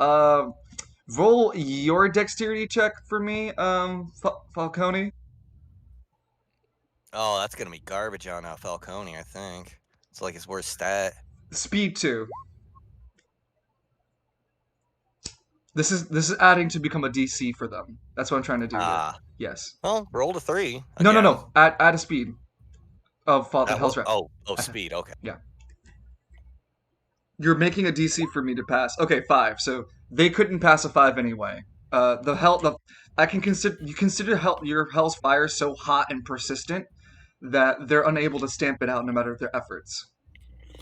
Roll your dexterity check for me, Falcone. Oh, that's gonna be garbage on Falcone, I think. It's like his worst stat. Speed 2. This is adding to become a DC for them. That's what I'm trying to do here. Yes. Well, roll to 3. No. Add a speed of Hell's Wrath. Oh, speed. Okay. Yeah. You're making a DC for me to pass. Okay, 5. So they couldn't pass a 5 anyway. I can consider your Hell's Fire so hot and persistent that they're unable to stamp it out no matter their efforts.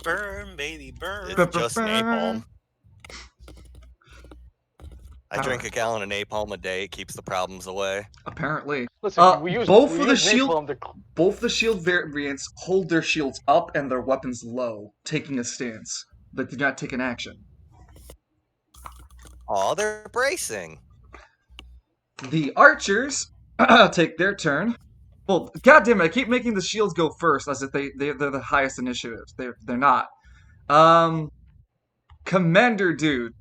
burn, baby, burn. It's just napalm. I drink a gallon of napalm a day. It keeps the problems away. Apparently. Listen, Both the shield variants hold their shields up and their weapons low, taking a stance, but do not take an action. Oh, they're bracing. The archers take their turn. Well, goddamn it! I keep making the shields go first, as if they're the highest initiatives. They're not. Commander dude.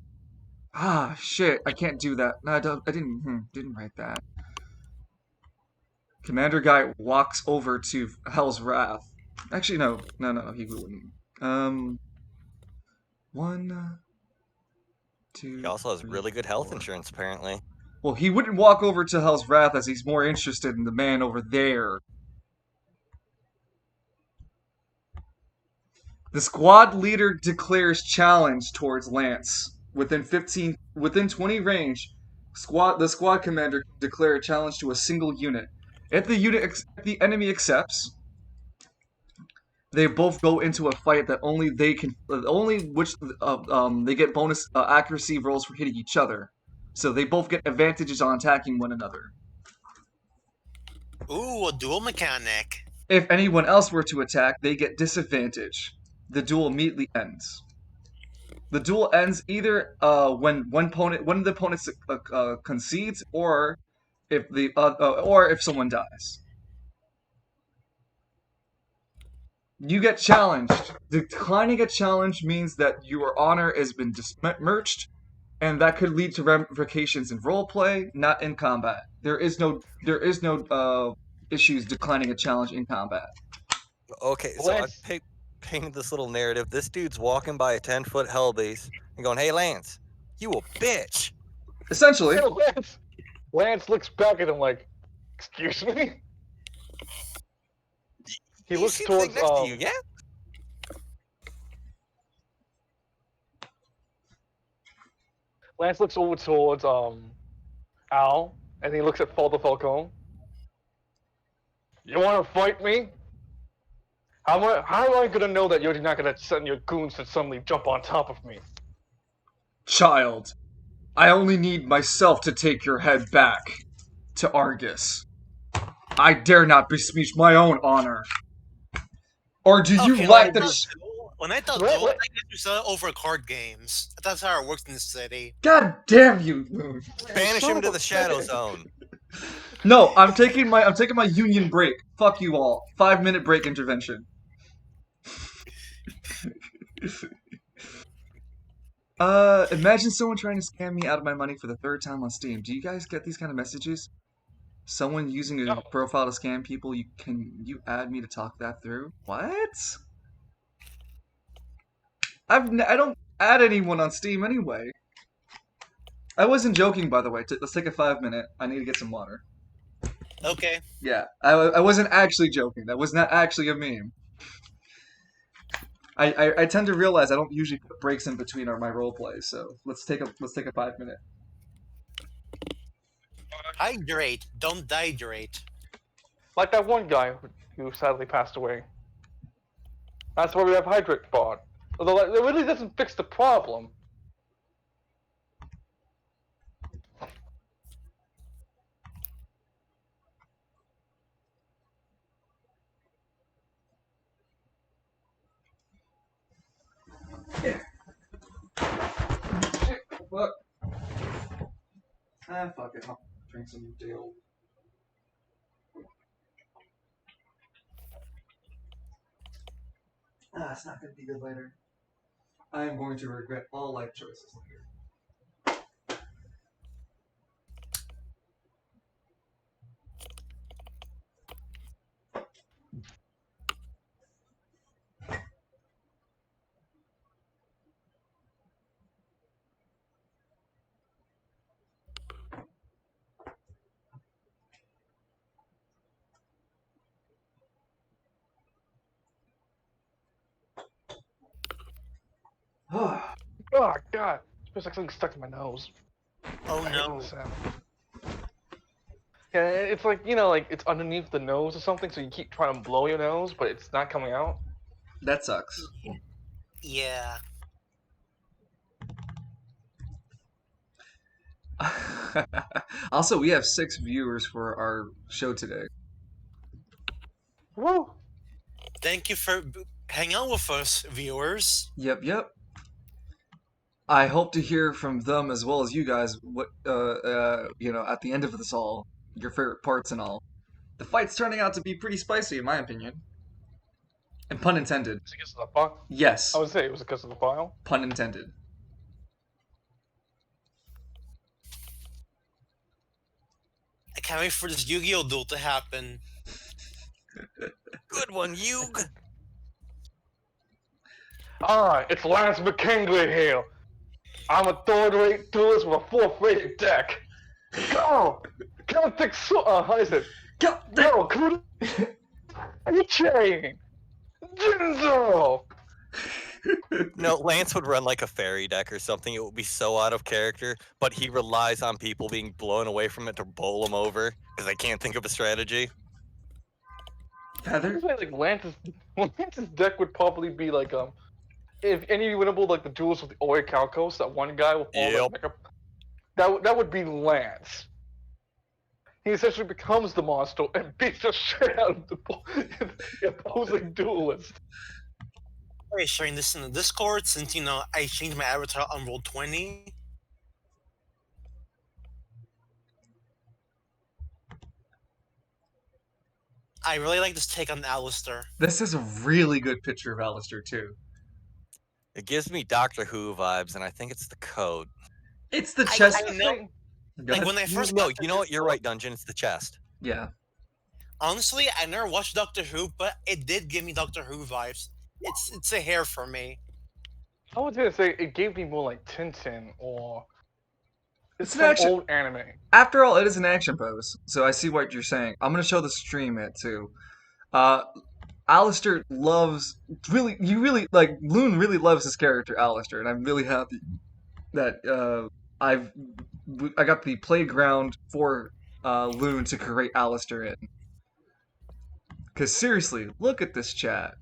Ah, shit! I can't do that. No, I didn't write that. Commander guy walks over to Hell's Wrath. Actually, no, he wouldn't. 1, 2. He also has 3, really good health 4. insurance, apparently. Well, he wouldn't walk over to Hell's Wrath as he's more interested in the man over there. The squad leader declares challenge towards Lance. Within 20 range, the squad commander can declare a challenge to a single unit. If the enemy accepts, they both go into a fight that they get bonus accuracy rolls for hitting each other. So they both get advantages on attacking one another. Ooh, a dual mechanic. If anyone else were to attack, they get disadvantage. The duel immediately ends. The duel ends either when one of the opponents concedes, or if someone dies. You get challenged. Declining a challenge means that your honor has been besmirched, and that could lead to ramifications in roleplay, not in combat. There is no issues declining a challenge in combat. Okay, so I Lance, painted this little narrative. This dude's walking by a 10-foot hell base and going, "Hey, Lance, you a bitch." Essentially, Lance looks back at him like, "Excuse me." He looks seems towards next to you, yeah. Lance looks over towards Al, and he looks at Father Falcone. You want to fight me? How am I gonna know that you're not gonna send your goons to suddenly jump on top of me? child, I only need myself to take your head back to Argus. I dare not besmirch my own honor. Or do you lack the... When I thought duel, I guess sell it over card games. That's how it works in the city. God damn you, Moon. Banish him to the Shadow Zone. No, I'm taking my union break. Fuck you all. 5-minute break intervention. Imagine someone trying to scam me out of my money for the 3rd time on Steam. Do you guys get these kind of messages? Someone using a profile to scam people, can you add me to talk that through? What? I don't add anyone on Steam anyway. I wasn't joking, by the way. Let's take a 5-minute. I need to get some water. Okay. Yeah, I wasn't actually joking. That was not actually a meme. I tend to realize I don't usually put breaks in between my role plays, so let's take a 5-minute. Hydrate, don't dihydrate. Like that one guy who sadly passed away. That's why we have Hydrate Bot. Although it really doesn't fix the problem. Fuck. Fuck it. I'll drink some deal. It's not gonna be good later. I am going to regret all life choices later. Oh god, it feels like something stuck in my nose. Oh no. Yeah, it's like, like it's underneath the nose or something, so you keep trying to blow your nose, but it's not coming out. That sucks. Yeah. Also, we have 6 viewers for our show today. Woo! Thank you for hanging out with us, viewers. Yep. I hope to hear from them as well as you guys. What at the end of this all, your favorite parts and all. The fight's turning out to be pretty spicy, in my opinion. And pun intended. Is it because of the file? Yes. I would say it was because of the file. Pun intended. I can't wait for this Yu-Gi-Oh duel to happen. Good one, Yug. Alright, it's Lance McKingley here. I'm a 3rd-rate duelist with a 4th-rated deck. Go! Celtic how is it? Go! Chain! Jinzo! No, Lance would run like a fairy deck or something. It would be so out of character, but he relies on people being blown away from it to bowl him over because they can't think of a strategy. Feather? Like Lance's deck would probably be like if any winnable like the duels with the Oi Calcos, that one guy with all the makeup. That would be Lance. He essentially becomes the monster and beats the shit out of the opposing duelist. Are you sharing this in the Discord since I changed my avatar on Roll20? I really like this take on Alistair. This is a really good picture of Alistair too. It gives me Doctor Who vibes, and I think it's the code. It's the I, chest. I know. Go Like ahead. when I first No, got you know what? You're right, Dungeon. It's the chest. Yeah. honestly, I never watched Doctor Who, but it did give me Doctor Who vibes. It's a hair for me. I was gonna say it gave me more like Tintin or It's an some action. old anime. After all, it is an action pose, so I see what you're saying. I'm gonna show the stream it too. Uh, Alistair loves really. You really like Loon. Really loves his character Alistair, and I'm really happy that I've I got the playground for Loon to create Alistair in. Because seriously, look at this chat.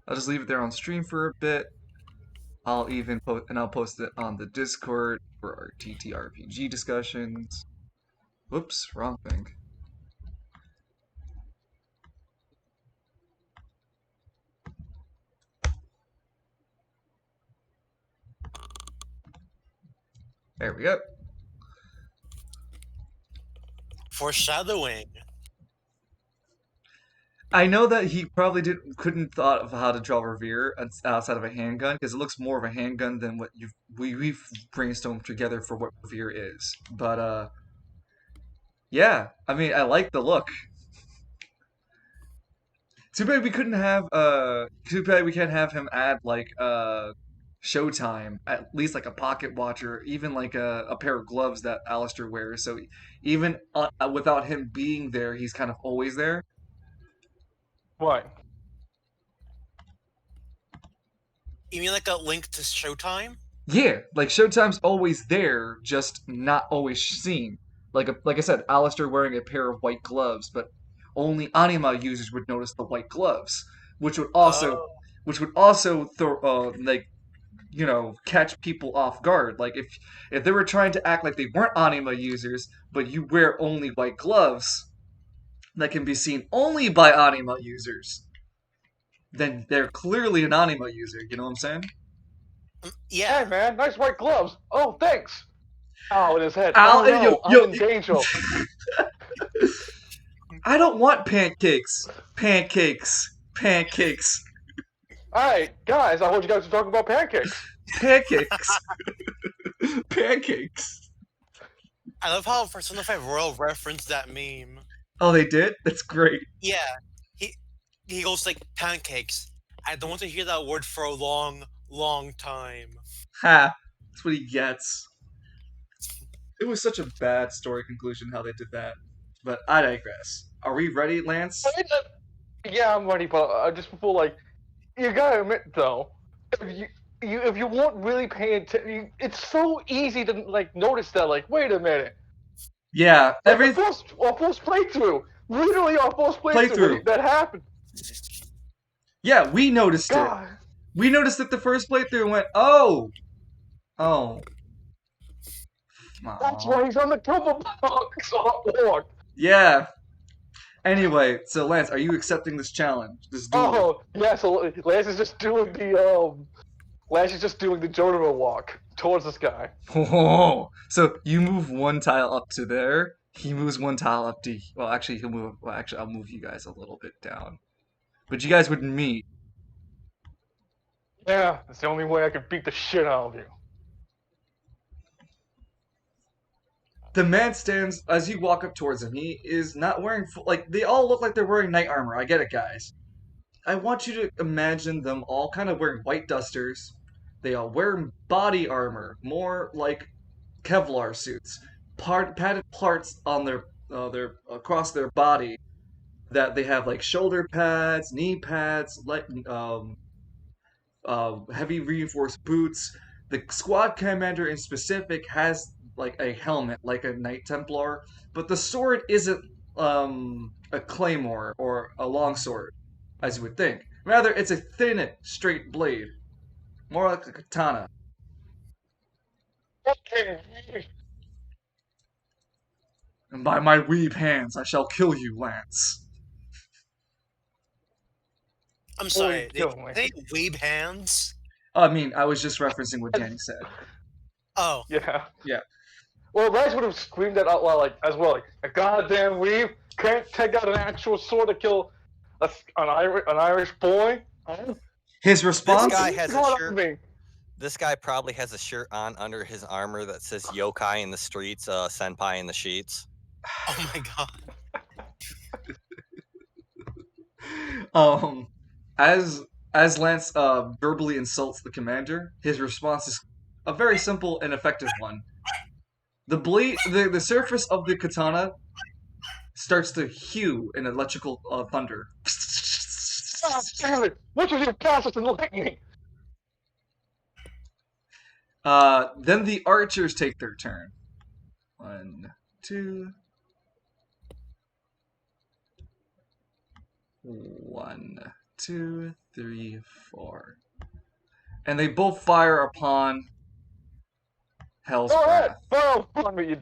I'll just leave it there on stream for a bit. I'll even I'll post it on the Discord for our TTRPG discussions. Whoops, wrong thing. There we go. Foreshadowing. I know that he probably couldn't thought of how to draw Revere outside of a handgun because it looks more of a handgun than what we've brainstormed together for what Revere is. But yeah, I mean I like the look. Too bad we couldn't have too bad we can't have him add like Showtime, at least like a pocket watch or even like a pair of gloves that Alistair wears. So even without him being there, he's kind of always there. What? You mean like a link to Showtime? Yeah, like Showtime's always there, just not always seen. Like I said, Alistair wearing a pair of white gloves, but only Anima users would notice the white gloves, which would also Oh. which would also throw like catch people off guard. Like if they were trying to act like they weren't Anima users, but you wear only white gloves that can be seen only by Anima users, then they're clearly an Anima user. You know what I'm saying? Yeah. Hey man, nice white gloves. Oh, thanks. Ow, in his head. Al, Oh no, I'm in danger. I don't want pancakes. Pancakes. Pancakes. Alright, guys, I heard you guys were talking about pancakes. Pancakes. Pancakes. I love how Persona 5 Royal referenced that meme. Oh, they did? That's great. Yeah. He goes like pancakes. I don't want to hear that word for a long, long time. Ha. That's what he gets. It was such a bad story conclusion how they did that. But I digress. Are we ready, Lance? Yeah, I'm ready, but just before, like, you gotta admit though, if you weren't really paying attention, it's so easy to like notice that. Like, wait a minute. Yeah, Like our first playthrough, literally our first playthrough. That happened. Yeah, we noticed it. We noticed it the first playthrough and went, oh. That's why he's on the cover box. Yeah. Anyway, so Lance, are you accepting this challenge? This duel? Oh, yeah, so Lance is just doing the Jotaro walk towards this guy. Oh, so you move one tile up to there. He moves one tile up to. Well, actually, he'll move. Well, actually, I'll move you guys a little bit down. But you guys would meet. Yeah, that's the only way I can beat the shit out of you. The man stands as you walk up towards him. He is not wearing like they all look like they're wearing knight armor. I get it, guys. I want you to imagine them all kind of wearing white dusters. They all wear body armor, more like Kevlar suits, padded parts on their across their body that they have like shoulder pads, knee pads, heavy reinforced boots. The squad commander in specific has like a helmet, like a Knight Templar, but the sword isn't a claymore or a longsword, as you would think. Rather, it's a thin, straight blade, more like a katana. And by my weeb hands, I shall kill you, Lance. I'm sorry. They weeb hands? I mean, I was just referencing what Danny said. Oh. Yeah. Yeah. Well, Lance would have screamed that out loud, like, as well, like, a goddamn weeb can't take out an actual sword to kill an Irish boy. Huh? His This response. guy has a Caught up shirt. to me. This guy probably has a shirt on under his armor that says "Yokai in the streets, Senpai in the sheets." Oh my god. Um, as Lance verbally insults the commander, his response is a very simple and effective one. The surface of the katana starts to hew in electrical thunder. God damn it! Which of you passes and lightning? Then the archers take their turn. 1, 2. 1, 2, 3, 4. And they both fire upon Hell's Go ahead! Wrath. Fire on me, you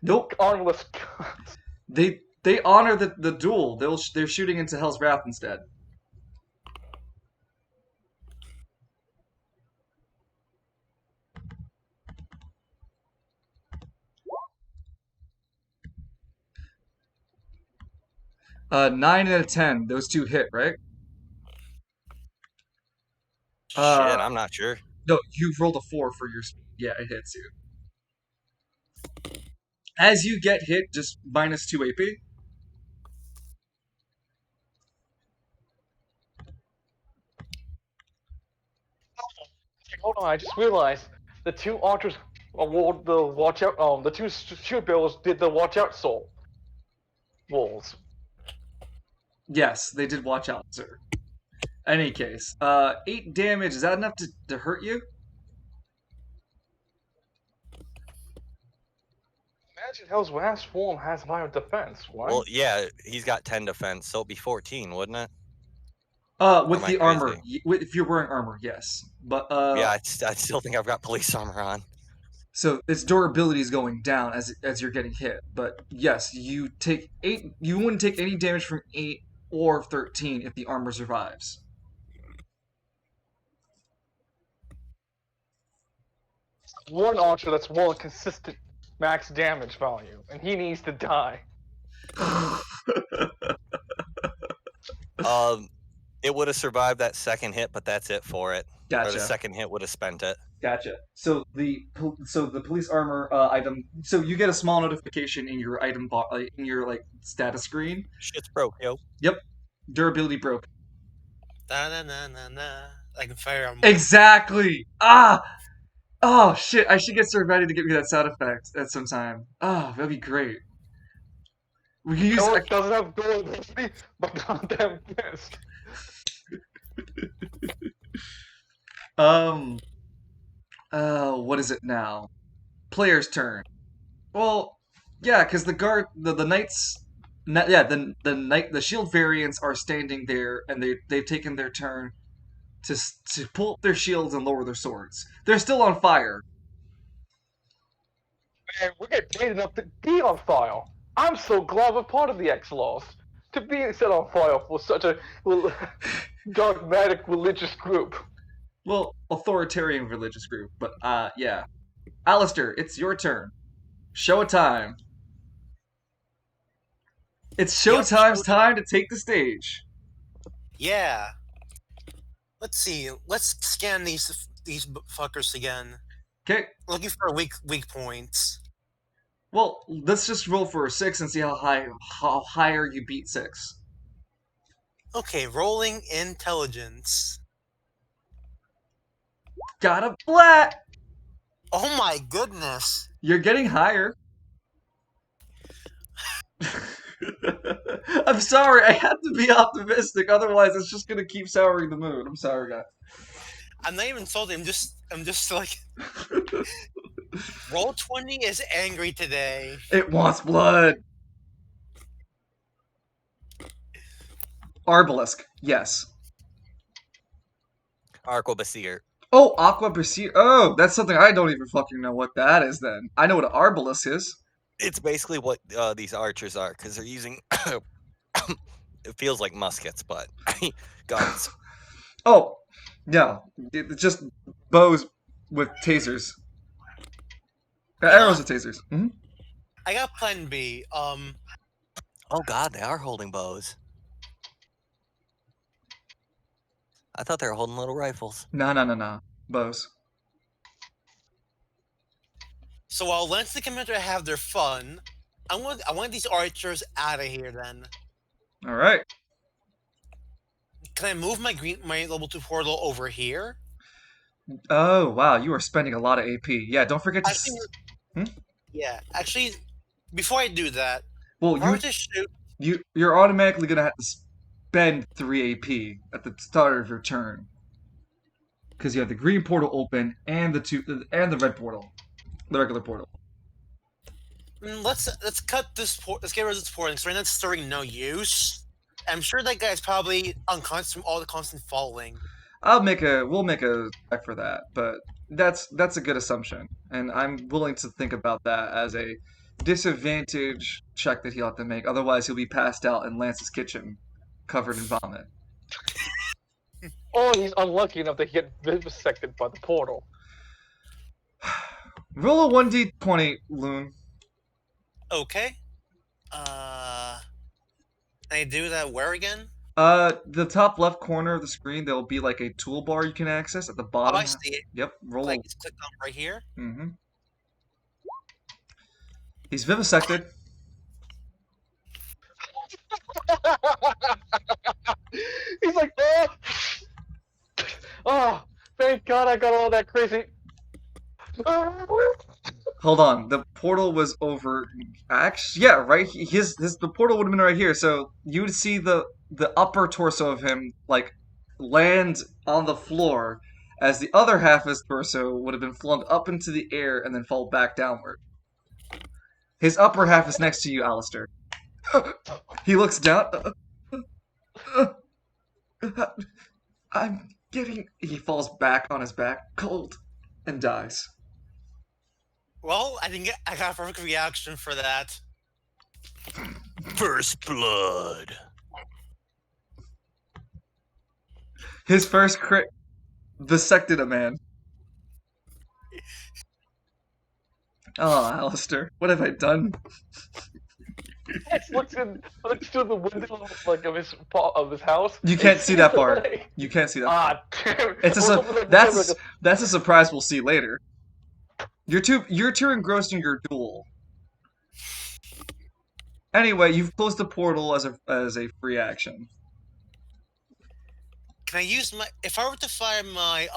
Nope. armless cunts. They honor the duel. They're shooting into Hell's Wrath instead. Uh, 9 and a 10. Those two hit, right? Shit, Uh, I'm not sure. No, you rolled a 4 for your speed. Yeah, it hits you. As you get hit, just minus 2 AP. Hold on, I just realized the two archers award the watch out. The two shoot bills did the watch out soul wolves. Yes, they did watch out, sir. Any case, 8 damage. Is that enough to hurt you? Imagine Hell's Wrath's form has higher defense, right? Well, yeah, he's got 10 defense, so it'd be 14, wouldn't it? With Am I the armor. crazy? If you're wearing armor, yes. But Yeah, I still think I've got police armor on. So its durability is going down as you're getting hit. But yes, you take 8. You wouldn't take any damage from 8 or 13 if the armor survives. One archer that's more consistent max damage value, and he needs to die. It would have survived that second hit, but that's it for it. Or Gotcha. the second hit would have spent it. Gotcha. So the police armor item. So you get a small notification in your item in your status screen. Shit's broke, yo. Yep. Durability broke. Na na na na na. Like Fire Emblem. Exactly. Ah. Oh shit! I should get Sir Ready to give me that sound effect at some time. Ah, that'd be great. We can use. No, it doesn't have durability, but goddamn fist. What is it now? Player's turn. Well, yeah, because the knights, the shield variants are standing there, and they've taken their turn to pull up their shields and lower their swords. They're still on fire. Man, we get paid enough to be on fire. I'm so glad we're part of the X-Laws. To be set on fire for such a dogmatic religious group. Well, authoritarian religious group, but yeah. Alistair, it's your turn. Show time. It's Showtime's time to take the stage. Yeah. Let's see. Let's scan these fuckers again. Okay. Looking for weak points. Well, let's just roll for a 6 and see how higher you beat 6. Okay, rolling intelligence. Got a flat. Oh my goodness. You're getting higher. I'm sorry, I have to be optimistic, otherwise it's just gonna keep souring the mood. I'm sorry, guys. I'm not even salty. I'm just like Roll20 is angry today. It wants blood. Arbalisk, yes. Arquebusier. Oh, Aqua Berserker. Oh, that's something I don't even fucking know what that is then. I know what an Arbalisk is. It's basically what these archers are, because they're using. It feels like muskets, but guns. Oh, yeah. It's just bows with tasers. Arrows with tasers. Mm-hmm. I got plan B. Oh god, they are holding bows. I thought they were holding little rifles. No. Bows. So while Lance and the Commander have their fun, I want these archers out of here. Then All right. can I move my level 2 portal over here? Oh wow, you are spending a lot of AP. Yeah, don't forget to. Actually, Hmm? yeah. Actually, before I do that, Well, if I were to shoot, you're automatically gonna have to spend 3 AP at the start of your turn because you have the green portal open and the red portal, the regular portal. let's cut this port. Let's get rid of this portal because right now it's serving no use. I'm sure that guy's probably unconscious from all the constant falling. We'll make a check for that, but that's a good assumption, and I'm willing to think about that as a disadvantage check that he'll have to make. Otherwise, he'll be passed out in Lance's kitchen, covered in vomit. Or he's unlucky enough to get vivisected by the portal. Roll a 1d20, Loon. Okay. Can I do that where again? The top left corner of the screen, there'll be like a toolbar you can access at the Oh, bottom. I see it. Yep, roll Like it's clicked on right here. Mm-hmm. He's vivisected. He's like, oh, thank God I got all that crazy. Hold on, the portal was over. Actually, yeah, right. The portal would have been right here, so you would see the upper torso of him like land on the floor, as the other half of his torso would have been flung up into the air and then fall back downward. His upper half is next to you, Alistair. He looks down. I'm getting. He falls back on his back, cold, and dies. Well, I think I got a perfect reaction for that. First blood. His first crit dissected a man. Oh, Alistair, what have I done? Looks through the window like of his house. You can't see that far. You can't see that far. Ah, damn. That's a surprise we'll see later. You're too engrossed in your duel. Anyway, you've closed the portal as a free action. Can I use my? If I were to fire my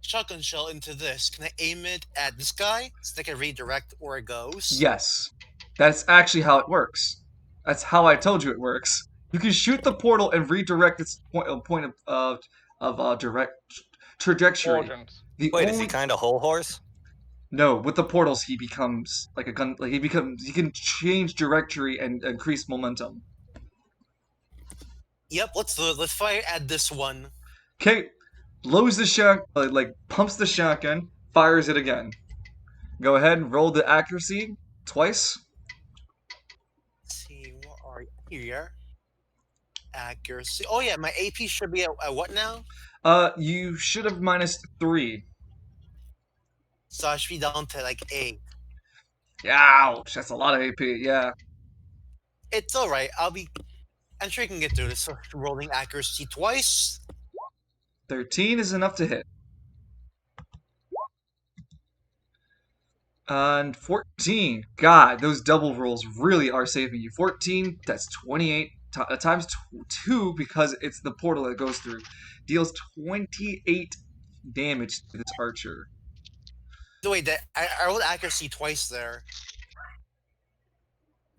shotgun shell into this, can I aim it at this guy so they can redirect where it goes? Yes, that's actually how it works. That's how I told you it works. You can shoot the portal and redirect its point of direct trajectory. Origins. Wait, is he kind of whole horse? No, with the portals he becomes like a gun. Like he can change trajectory and increase momentum. Yep, let's do it. Let's fire at this one. Okay, loads the shot, pumps the shotgun, fires it again. Go ahead and roll the accuracy twice. Let's see, what are you? Here. Accuracy. Oh yeah, my AP should be at what now? You should have -3. So I should be down to like 8. Ouch, that's a lot of AP. Yeah. It's alright. I'm sure you can get through this. So rolling accuracy twice. 13 is enough to hit. And 14. God, those double rolls really are saving you. 14, that's 28 times 2 because it's the portal that goes through. Deals 28 damage to this archer. So wait, I rolled accuracy twice there.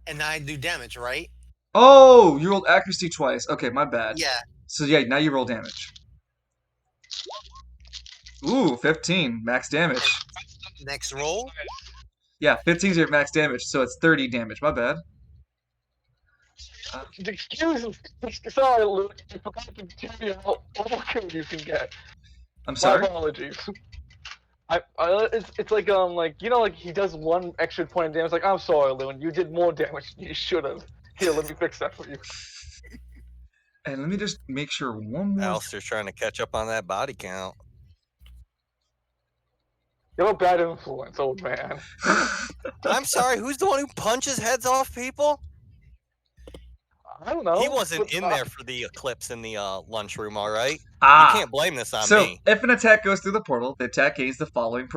And I do damage, right? Oh, you rolled accuracy twice. Okay, my bad. Yeah. So yeah, now you roll damage. Ooh, 15 max damage. Next roll. Yeah, 15 is your max damage, so it's 30 damage. My bad. Excuse me. Sorry, Luke. I forgot to tell you how overkill you can get. I'm sorry. My apologies. It's like like he does one extra point of damage. Like, I'm sorry, Lewin, you did more damage than you should have. Here, let me fix that for you. And let me just make sure one more. Alistair's trying to catch up on that body count. You're a bad influence, old man. I'm sorry, who's the one who punches heads off people? I don't know. He wasn't but, in there for the eclipse in the lunchroom, all right? You Ah, can't blame this on so me. if an attack goes through the portal, the attack gains the following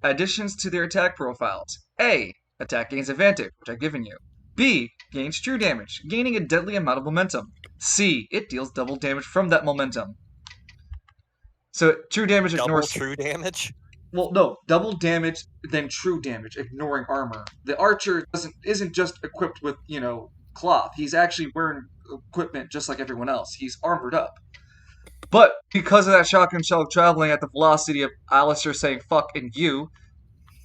additions to their attack profiles. A. Attack gains advantage, which I've given you. B. Gains true damage, gaining a deadly amount of momentum. C. It deals double damage from that momentum. So true damage Double ignores. true damage? Well, no, double damage then true damage, ignoring armor. The archer isn't just equipped with cloth. He's actually wearing equipment just like everyone else. He's armored up. But because of that shotgun shell traveling at the velocity of Alistair saying fuck and you,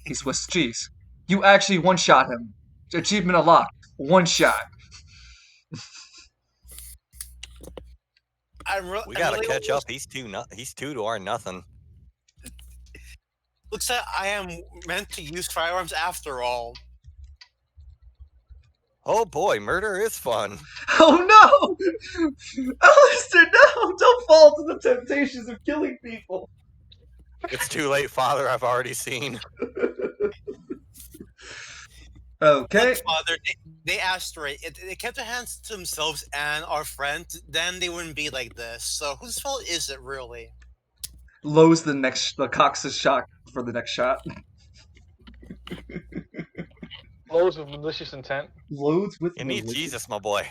he Swiss cheese. You actually one shot him. Achievement unlocked. One shot. We gotta really catch up. He's two to our nothing. Looks like I am meant to use firearms after all. Oh boy, murder is fun. Oh no! Alistair, no! Don't fall to the temptations of killing people. It's too late, Father. I've already seen. Okay. Look, Father, they asked right. They kept their hands to themselves and our friend. Then they wouldn't be like this. So whose fault is it really? Lowe's the Cox's shot for the next shot. Loads of malicious intent. Loads with You need Jesus, my boy.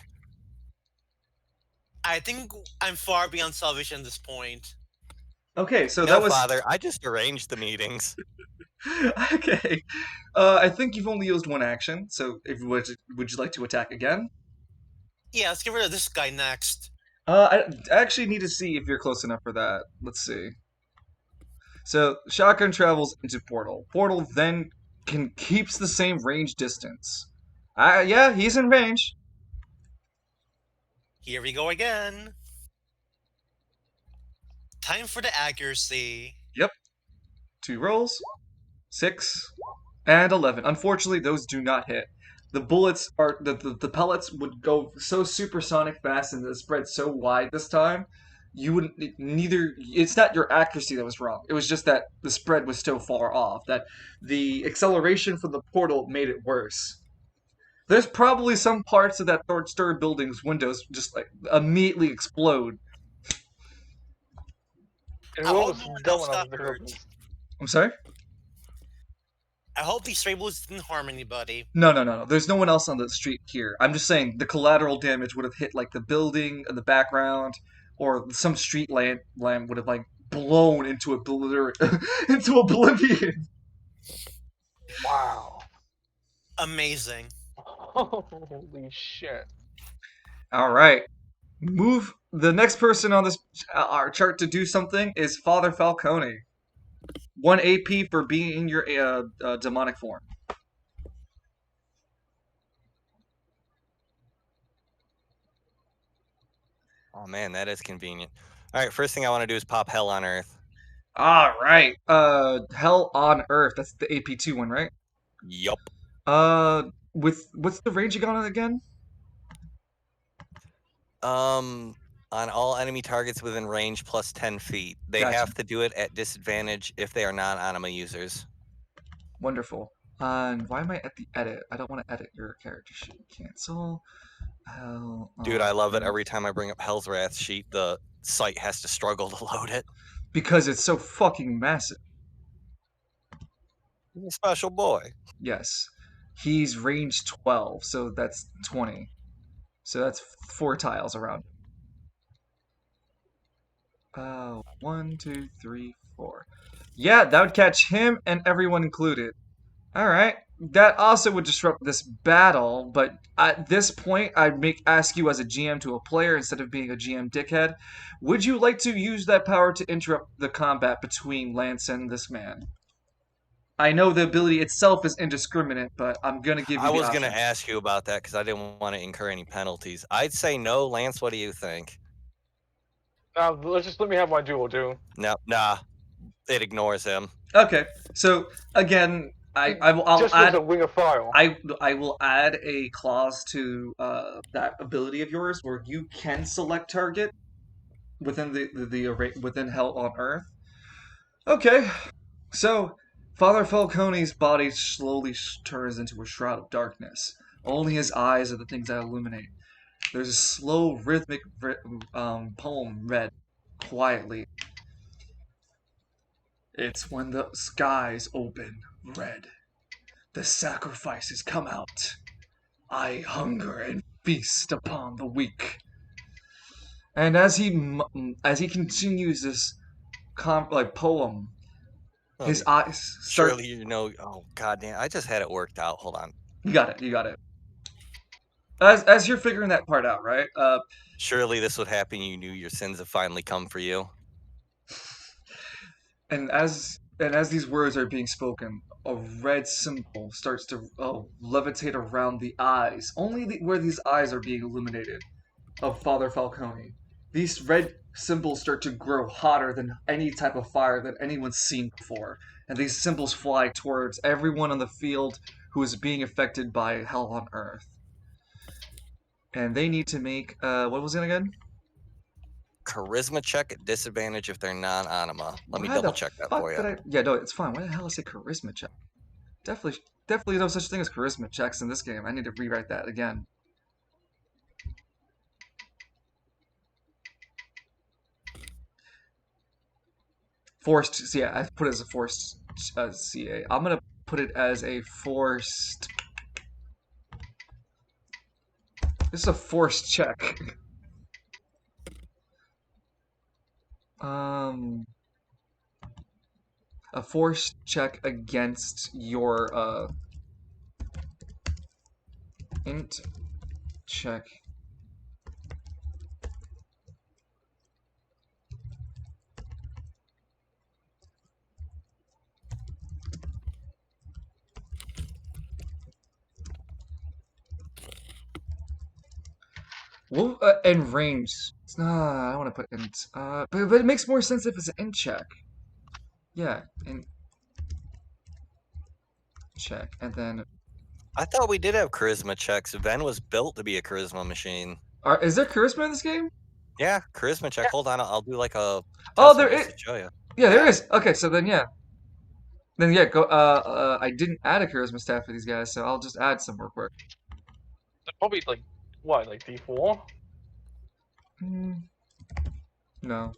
I think I'm far beyond salvation at this point. Okay, so No, that was Father. I just arranged the meetings. okay. I think you've only used one action. So, would you like to attack again? Yeah, let's get rid of this guy next. I actually need to see if you're close enough for that. Let's see. So, shotgun travels into portal. Portal then keeps the same range distance. Yeah, he's in range. Here we go again. Time for the accuracy. Yep. 2 rolls. 6 and 11. Unfortunately, those do not hit. The bullets are the pellets would go so supersonic fast and spread so wide this time. You wouldn't neither. It's not your accuracy that was wrong. It was just that the spread was so far off that the acceleration from the portal made it worse. There's probably some parts of that third-story building's windows just like immediately explode. And I what hope was no one done else when I got was there? hurt. I'm sorry? I hope these stray bullets didn't harm anybody. No. There's no one else on the street here. I'm just saying the collateral damage would have hit like the building in the background, or some street lamp would have like blown into into oblivion. Wow. Amazing. Holy shit. All right, move. The next person on this our chart to do something is Father Falcone. 1 AP for being in your demonic form. Oh man, that is convenient. All right, first thing I want to do is pop Hell on Earth. All right. Hell on Earth. That's the AP2 one, right? Yup. With what's the range you got on it again? On all enemy targets within range plus 10 feet. They Gotcha. have to do it at disadvantage if they are non-anima users. Wonderful. And why am I at the edit? I don't want to edit your character sheet. Cancel. Hell. Dude, I love it. Earth. Every time I bring up Hell's Wrath sheet, the site has to struggle to load it. Because it's so fucking massive. He's a special boy. Yes. He's range 12, so that's 20. So that's 4 tiles around. 1, 2, 3, 4. Yeah, that would catch him and everyone included. Alright. That also would disrupt this battle, but at this point, I'd ask you as a GM to a player instead of being a GM dickhead. Would you like to use that power to interrupt the combat between Lance and this man? I know the ability itself is indiscriminate, but I'm gonna give you I the was going to option. ask you about that because I didn't want to incur any penalties. I'd say no. Lance, what do you think? Now let me have my duel, dude. No, nah. It ignores him. Okay, so again, I'll Just add as a wing of fire. I will add a clause to that ability of yours where you can select target within the array within Hell on Earth. Okay, so Father Falcone's body slowly turns into a shroud of darkness. Only his eyes are the things that illuminate. There's a slow, rhythmic poem read quietly. It's when the skies open red. The sacrifices come out. I hunger and feast upon the weak. And as he continues this poem, his eyes start. Surely you know. Oh goddamn! I just had it worked out. Hold on. You got it. You got it. As you're figuring that part out, right? Surely this would happen. You knew your sins have finally come for you. And as these words are being spoken, a red symbol starts to levitate around the eyes, only where these eyes are being illuminated, of Father Falcone. These red symbols start to grow hotter than any type of fire that anyone's seen before, and these symbols fly towards everyone on the field who is being affected by hell on earth. And they need to make what was it again? Charisma check at disadvantage if they're non-anima. Let me Why double the check that fuck for you. did I? Yeah, no, it's fine. Why the hell did I say charisma check? Definitely no such thing as charisma checks in this game. I need to rewrite that again. Forced. So yeah, I put it as a forced CA. I'm gonna put it as a forced. This is a forced check. Um, a forced check against your int check. Well, and range. I don't want to put int. But it makes more sense if it's an int check. Yeah, int check, and then I thought we did have charisma checks. Ven was built to be a charisma machine. is there charisma in this game? Yeah, charisma check. Hold on, I'll do like a Oh, test there one just is. to show you. Yeah, there is. Okay, so then yeah. Then yeah, go. I didn't add a charisma stat for these guys, so I'll just add some real quick. Probably like what, like D4? No,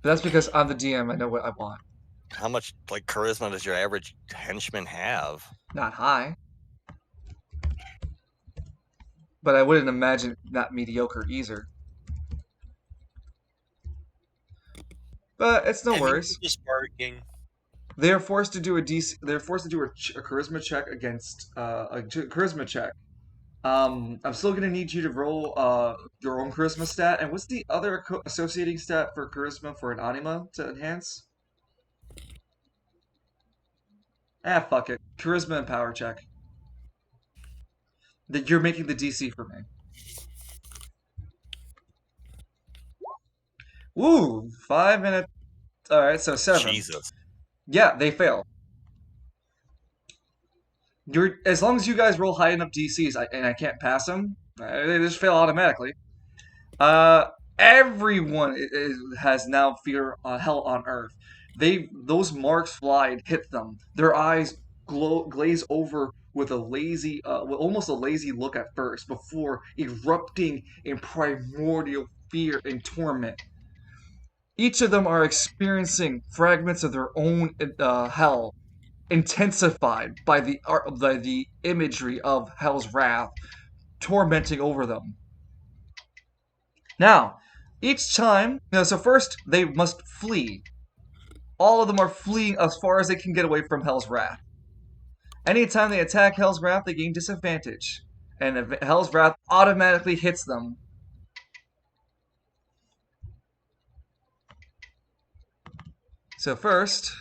but that's because I'm the DM. I know what I want. How much like charisma does your average henchman have? Not high, but I wouldn't imagine not mediocre either. But it's no I think worries. he's just barking. They are forced to do a DC. They're forced to do a charisma check against charisma check. I'm still gonna need you to roll your own charisma stat. And what's the other associating stat for charisma for an anima to enhance? Ah, fuck it. Charisma and power check. That you're making the DC for me. Woo! 5 minutes. All right, so 7. Jesus. Yeah, they fail. As long as you guys roll high enough DCs, and I can't pass them, they just fail automatically. Everyone has now fear hell on earth. Those marks fly and hit them. Their eyes glaze over with almost a lazy look at first, before erupting in primordial fear and torment. Each of them are experiencing fragments of their own hell, intensified by the imagery of hell's wrath, tormenting over them. Now, each time, so first they must flee. All of them are fleeing as far as they can get away from Hell's Wrath. Anytime they attack Hell's Wrath, they gain disadvantage, and Hell's Wrath automatically hits them. So first,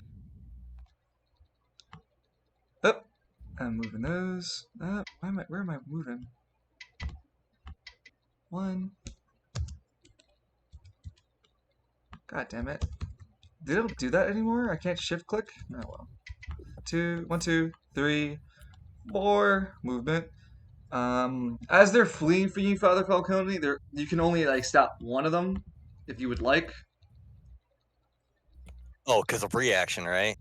I'm moving those. Where am I moving? 1. God damn it. They don't do that anymore? I can't shift click? Oh well. 2, 1, 2, 3, 4. Movement. As they're fleeing from you, Father Falcone, you can only stop one of them if you would like. Oh, because of reaction, right?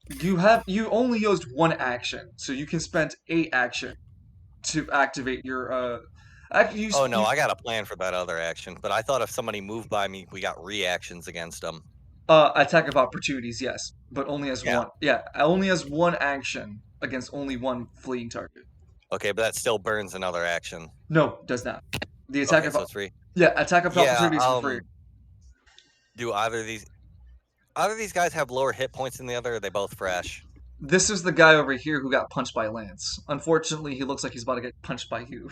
You only used one action, so you can spend 8 action to activate your Oh no, I got a plan for that other action. But I thought if somebody moved by me, we got reactions against them. attack of opportunities, yes, but only as Yeah. one. Yeah, only as one action against only one fleeing target. Okay, but that still burns another action. No, does not. The attack Okay, of so it's free. attack of Yeah. opportunities for free. Do either of these guys have lower hit points than the other? Or are they both fresh? This is the guy over here who got punched by Lance. Unfortunately, he looks like he's about to get punched by you.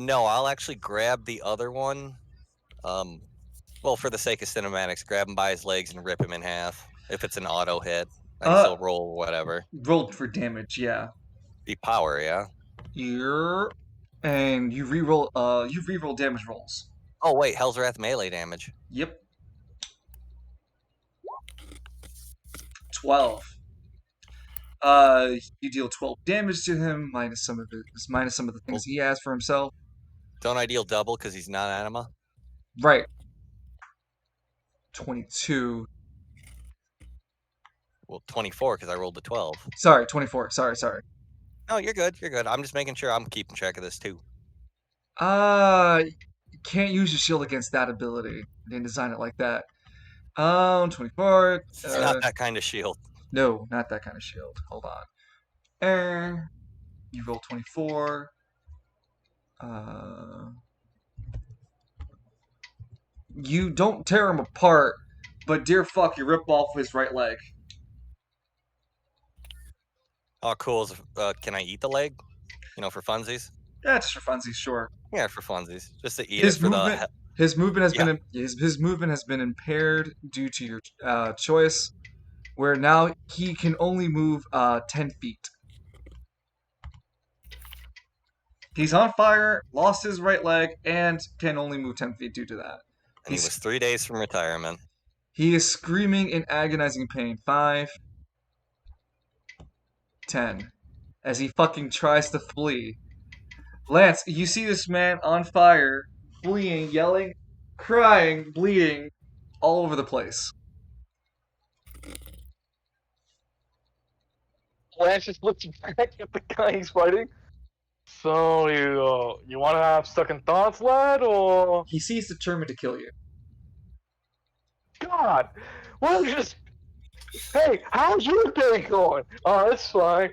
No, I'll actually grab the other one. Well, for the sake of cinematics, grab him by his legs and rip him in half. If it's an auto hit, I can still roll or whatever. Rolled for damage, yeah. The power, yeah. And you reroll damage rolls. Oh wait, Hell's Wrath melee damage. Yep. 12. You deal 12 damage to him, minus some of the things he has for himself. Don't I deal double because he's not anima? Right. 22. Well, 24 because I rolled the 12. Sorry, 24. Sorry. No, you're good. You're good. I'm just making sure I'm keeping track of this too. You can't use your shield against that ability. They didn't design it like that. 24. It's not that kind of shield. No, not that kind of shield. Hold on. You roll 24. You don't tear him apart, but dear fuck, you rip off his right leg. Oh, cool. Can I eat the leg? For funsies? Yeah, just for funsies, sure. Yeah, for funsies. Just to eat His it for movement, the... His movement has been his movement has been impaired due to your choice, where now he can only move 10 feet. He's on fire, lost his right leg, and can only move 10 feet due to that. And he was 3 days from retirement. He is screaming in agonizing pain. 5, 10, as he fucking tries to flee. Lance, you see this man on fire, fleeing, yelling, crying, bleeding, all over the place. Lance just looks back at the guy he's fighting. So you want to have second thoughts, lad, or? He seems determined to kill you. God, well, just hey, how's your day going? Oh, it's fine.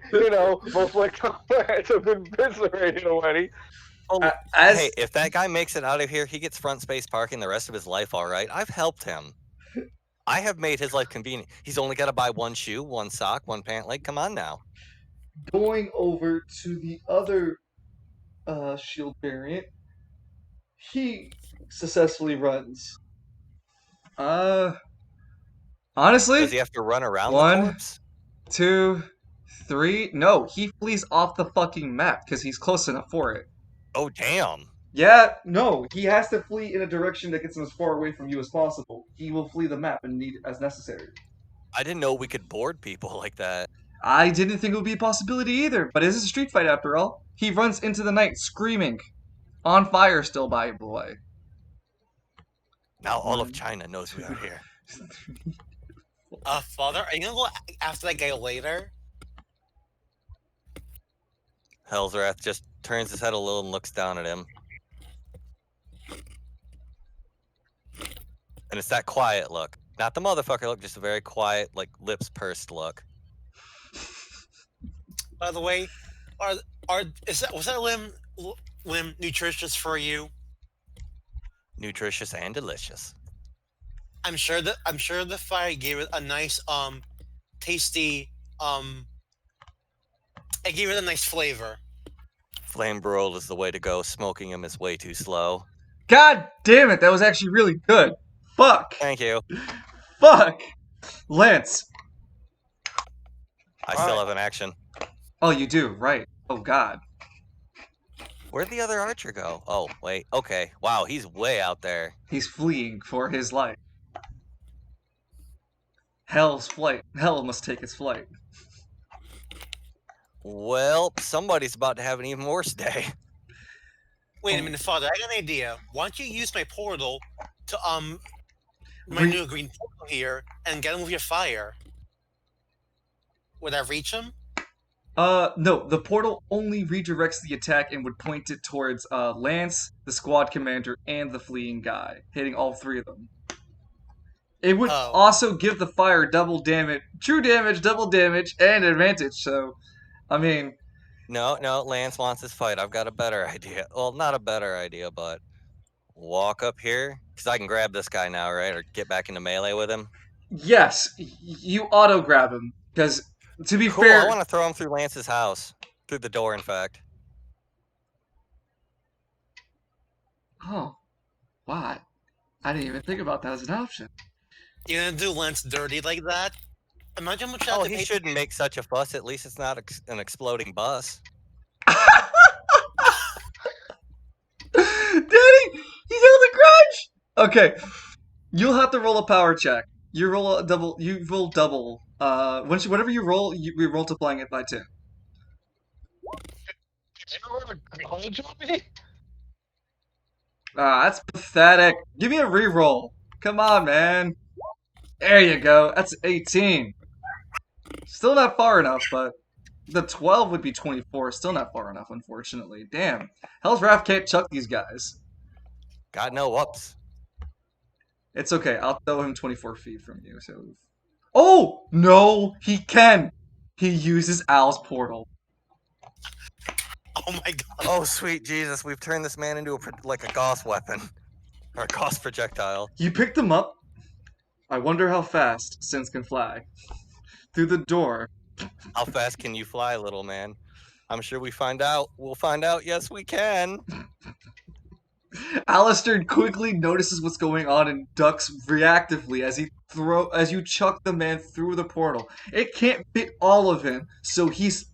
Most like comrades have been eviscerated already. Hey, if that guy makes it out of here, he gets front space parking the rest of his life, all right? I've helped him. I have made his life convenient. He's only got to buy one shoe, one sock, one pant leg. Come on now. Going over to the other shield variant, he successfully runs. Honestly, does he have to run around 1, the corpse? 2, 3. No, he flees off the fucking map because he's close enough for it. Oh, damn. Yeah, no, he has to flee in a direction that gets him as far away from you as possible. He will flee the map and need as necessary. I didn't know we could board people like that. I didn't think it would be a possibility either, but it is a street fight after all. He runs into the night screaming, on fire still, by the way. Now all of China knows we are here. Father, are you gonna go after that guy later? Hell's Wrath just turns his head a little and looks down at him. And it's that quiet look. Not the motherfucker look, just a very quiet, like, lips pursed look. By the way, was that limb nutritious for you? Nutritious and delicious. I'm sure the fire gave it a nice tasty it gave it a nice flavor. Flame broiled is the way to go. Smoking him is way too slow. God damn it, that was actually really good. Fuck. Thank you. Fuck. Lance. I still have an action. Oh, you do, right. Oh, God. Where'd the other archer go? Oh, wait. Okay. Wow, he's way out there. He's fleeing for his life. Hell's flight. Hell must take its flight. Well, somebody's about to have an even worse day. Wait a minute, Father. I got an idea. Why don't you use my portal to my new green portal here and get him with your fire. Would I reach him? No, the portal only redirects the attack and would point it towards Lance, the squad commander, and the fleeing guy, hitting all three of them. It would Oh. also give the fire double damage, true damage, double damage, and advantage. So, I mean, No, Lance wants this fight. I've got a better idea. Well, not a better idea, but walk up here because I can grab this guy now, right? Or get back into melee with him. yes, you auto grab him because, to be Cool. fair, I want to throw him through Lance's house, through the door. In fact. oh, wow, I didn't even think about that as an option. You're gonna do Lance dirty like that? Imagine how much Oh, he shouldn't make such a fuss. At least it's not an exploding bus. Daddy, he held a grudge. Okay, you'll have to roll a power check. You roll a double. You roll double. Whatever you roll, we multiplying it by 2. Did you have a grudge on me? That's pathetic. Give me a re-roll. Come on, man. There you go. That's 18. Still not far enough, but the 12 would be 24. Still not far enough, unfortunately. Damn. Hell's Wrath can't chuck these guys. God no whoops. It's okay. I'll throw him 24 feet from you. So, oh no, he can. He uses Al's portal. Oh my god. Oh sweet Jesus, we've turned this man into like a Gauss weapon. Or a Gauss projectile. You picked him up. I wonder how fast Sins can fly. Through the door. How fast can you fly, little man? I'm sure we find out. We'll find out. Yes, we can. Alistair quickly notices what's going on and ducks reactively as you chuck the man through the portal. It can't fit all of him, so he's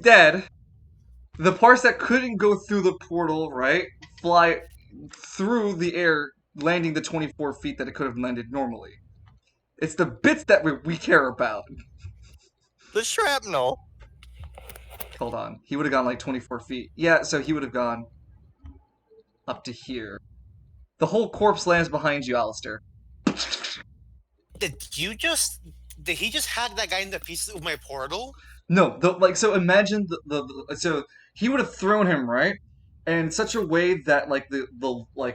dead. The parts that couldn't go through the portal, right, fly through the air, landing the 24 feet that it could have landed normally. It's the bits that we care about. The shrapnel. Hold on. He would have gone like 24 feet. Yeah, so he would have gone up to here. The whole corpse lands behind you, Alistair. Did he just hack that guy into pieces with my portal? No, so imagine so he would have thrown him, right? And in such a way that like the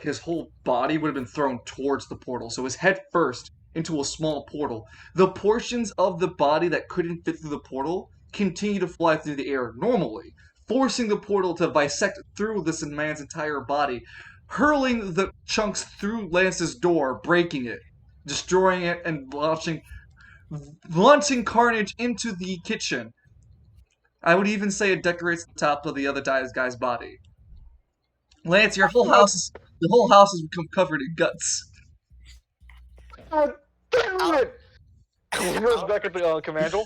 his whole body would have been thrown towards the portal. So his head first into a small portal. The portions of the body that couldn't fit through the portal continue to fly through the air normally, forcing the portal to bisect through this man's entire body, hurling the chunks through Lance's door, breaking it, destroying it, and launching carnage into the kitchen. I would even say it decorates the top of the other guy's body. Lance, the whole house has become covered in guts. God damn it! He goes back at the commando.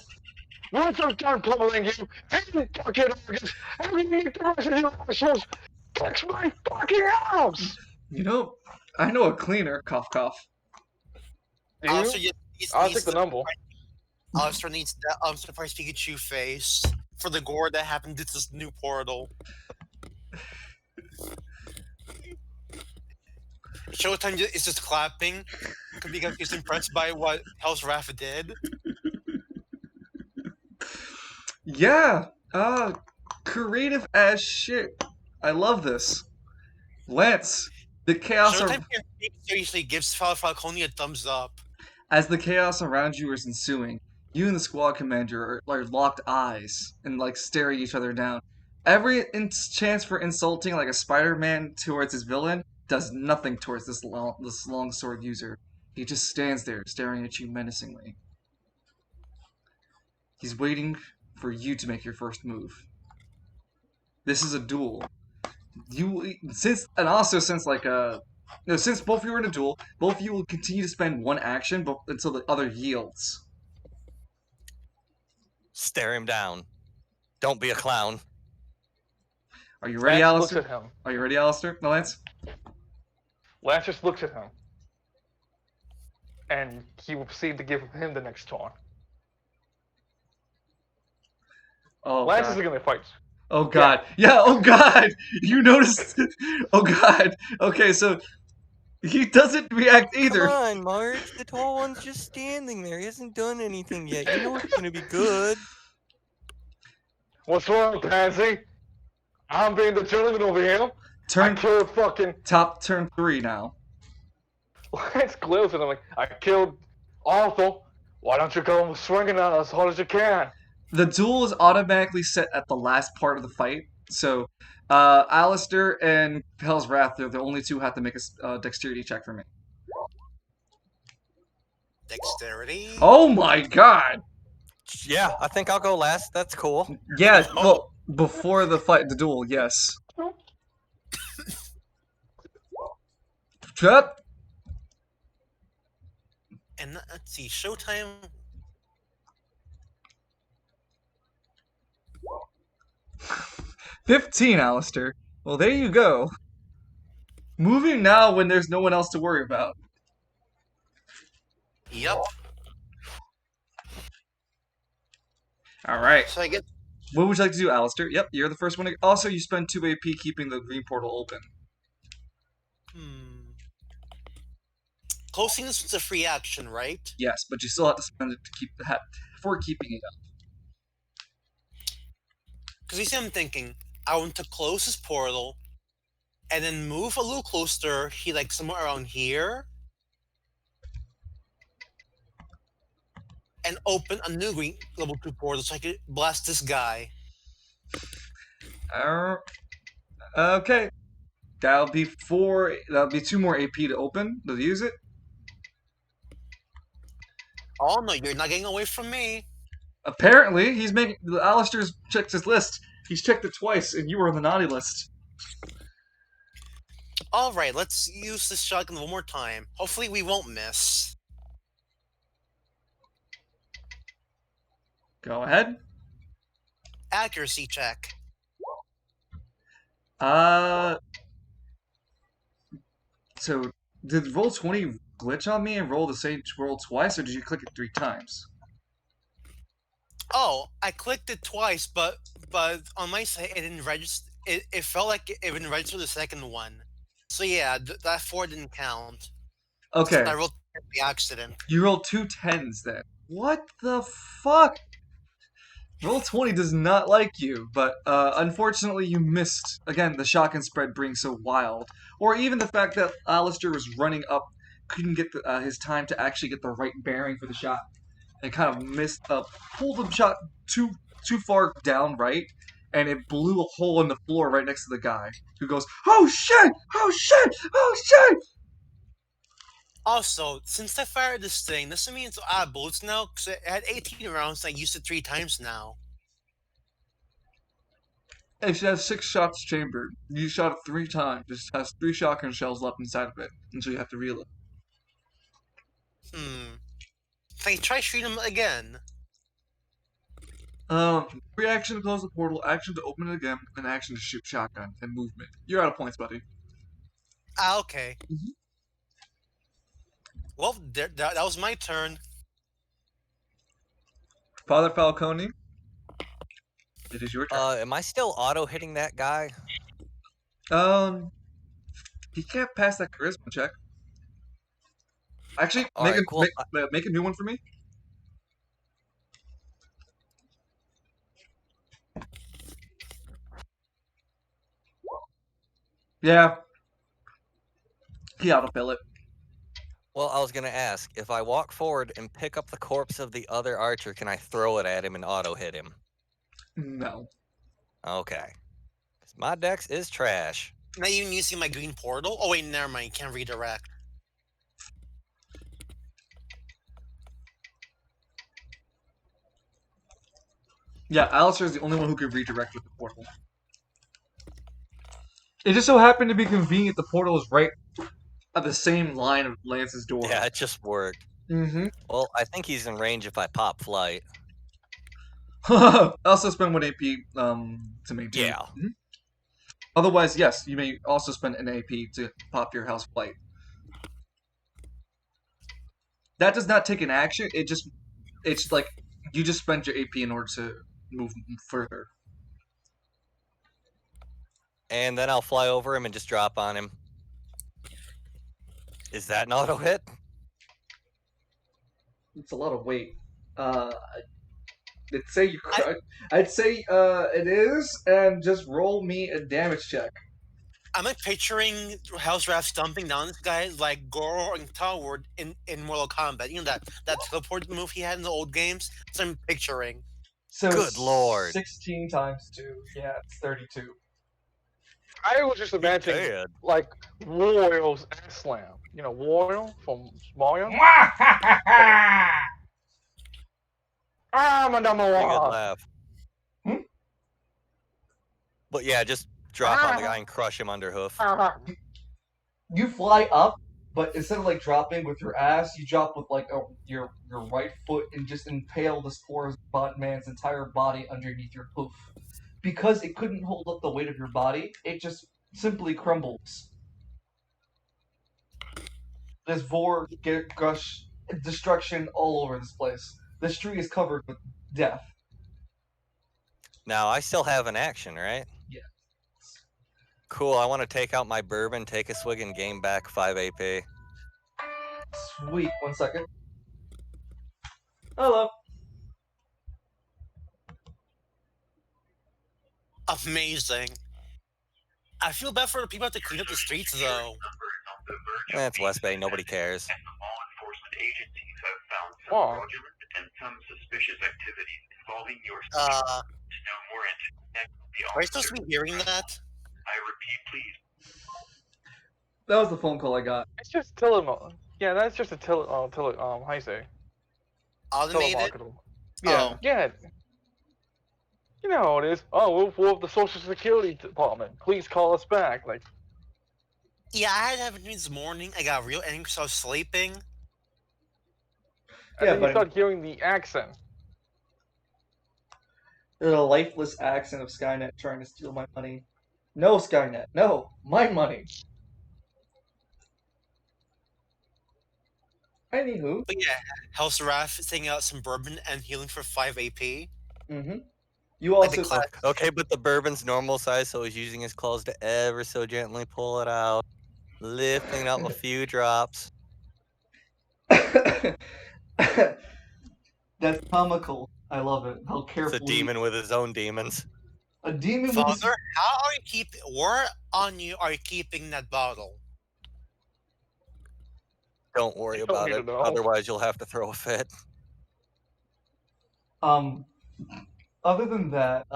Once I'm done pummeling you, and fucking organs, and you need the rest of your assholes, touch my fucking house! You know, I know a cleaner. Cough, cough. Do you? I'll take the number. Alistair needs that Surprise Pikachu face for the gore that happened to this new portal. Showtime is just clapping because he's impressed by what Hell's Wrath did. Yeah, creative as shit. I love this. Lance, the chaos. Showtime seriously gives Falcone a thumbs up. As the chaos around you is ensuing, you and the squad commander are locked eyes and like staring each other down. Every chance for insulting like a Spider-Man towards his villain does nothing towards this long sword user. He just stands there staring at you menacingly. He's waiting for you to make your first move. This is a duel. Since both of you are in a duel, both of you will continue to spend one action until the other yields. Stare him down. Don't be a clown. Are you ready, Lance Alistair? looks at him. Are you ready, Alistair? No, Lance? Lance just looks at him. And he will proceed to give him the next taunt. Oh, Lance God. isn't going to fight. Oh god. Yeah, oh god. You noticed. Oh god. Okay, so he doesn't react Come either. on, Marge. The tall one's just standing there. He hasn't done anything yet. You know it's gonna be good. What's wrong, Pansy? I'm being the gentleman over here. I Turn killed fucking turn 3 now. Lance Gliss, and I'm like, I killed Arthur. Why don't you go swinging on as hard as you can? The duel is automatically set at the last part of the fight. So, Alistair and Hell's Wrath, they're the only two who have to make a dexterity check for me. Dexterity. Oh my god! Yeah, I think I'll go last. That's cool. Yeah, well, before the fight, the duel, yes. Cut. And let's see, Showtime. 15, Alistair. Well, there you go. Moving now when there's no one else to worry about. Yep. Alright. So I get. What would you like to do, Alistair? Yep, you're the first one. Also, you spend 2 AP keeping the green portal open. Closing this was a free action, right? Yes, but you still have to spend it to keep for keeping it up. Because you see, I'm thinking, I want to close this portal, and then move a little closer. He like somewhere around here, and open a new green level 2 portal so I could blast this guy. Okay. That'll be 2 more AP to open. To use it. Oh no, you're not getting away from me. Apparently, he's making. Alistair's checked his list. He's checked it twice, and you were on the naughty list. Alright, let's use this shotgun one more time. Hopefully we won't miss. Go ahead. Accuracy check. So, did roll 20 glitch on me and roll the same roll twice, or did you click it 3 times? Oh, I clicked it twice, but on my side it didn't register. It felt like it didn't register the second one. So yeah, that 4 didn't count. Okay. I rolled the accident. You rolled 2 10s then. What the fuck? Roll 20 does not like you, but unfortunately you missed. Again, the shotgun spread being so wild. Or even the fact that Alistair was running up, couldn't get his time to actually get the right bearing for the shot. And kind of missed, pulled the shot too far down right, and it blew a hole in the floor right next to the guy, who goes, "Oh shit! Oh shit! Oh shit!" Also, since I fired this thing, this means I have bullets now, because it had 18 rounds and I used it 3 times now. It has 6 shots chambered. You shot it 3 times. It has 3 shotgun shells left inside of it, and so you have to reload. Can I try shooting him again? Reaction to close the portal, action to open it again, and action to shoot shotgun, and movement. You're out of points, buddy. Ah, okay. Well, that was my turn. Father Falcone, it is your turn. Am I still auto hitting that guy? He can't pass that charisma check. Actually, make a new one for me. Yeah. He autofill it. Well, I was gonna ask, if I walk forward and pick up the corpse of the other archer, can I throw it at him and auto hit him? No. Okay. 'Cause my dex is trash. Not even using my green portal? Oh wait, never mind, you can't redirect. Yeah, Alistair is the only one who can redirect with the portal. It just so happened to be convenient the portal was right at the same line of Lance's door. Yeah, it just worked. Well, I think he's in range if I pop flight. I also spend 1 AP to maintain. Yeah. Otherwise, yes, you may also spend an AP to pop your house flight. That does not take an action. It's like you just spend your AP in order to move further. And then I'll fly over him and just drop on him. Is that an auto hit? It's a lot of weight. I'd say I'd say it is, and just roll me a damage check. I'm like picturing House Raph stomping down this guy like Goro and Toward in Mortal Kombat. You know that teleport move he had in the old games? So I'm picturing. So Good lord. 16 times 2. Yeah, it's 32. I was just imagining Bad. like Royal's ass slam. You know, Royal from Mario. I'm a number Pretty good one. laugh. Hmm? But yeah, just drop on the guy and crush him under hoof. You fly up, but instead of like dropping with your ass, you drop with like your right foot and just impale this poor man's entire body underneath your hoof. Because it couldn't hold up the weight of your body, it just simply crumbles. There's gush, destruction all over this place. This tree is covered with death. Now, I still have an action, right? Yeah. Cool, I want to take out my bourbon, take a swig, and gain back 5 AP. Sweet. 1 second. Hello. Amazing. I feel bad for the people who have to clean up the streets though. That's West Bay, nobody cares. Law enforcement agencies have found some Wow. fraudulent and some suspicious activities involving your to know more and to connect the Are you supposed to be hearing that? I repeat, please. That was the phone call I got. It's just Yeah, that's just a how you say? Automated? Telemarketer. Yeah. Yeah. You know how it is. Oh, we're the Social Security Department. Please call us back. Like, Yeah, I had happened to me this morning. I got real angry because I was sleeping. and then you start hearing the accent. The lifeless accent of Skynet trying to steal my money. No, Skynet. No, my money. Anywho. But yeah, House Raph is taking out some bourbon and healing for 5 AP. Mm-hmm. You also. Okay, but the bourbon's normal size, so he's using his claws to ever so gently pull it out, lifting up a few drops. That's comical. I love it. How careful. It's a demon with his own demons. A demon Father, with his... how are you where on you are you keeping that bottle? Don't worry about it. Otherwise, you'll have to throw a fit. Other than that,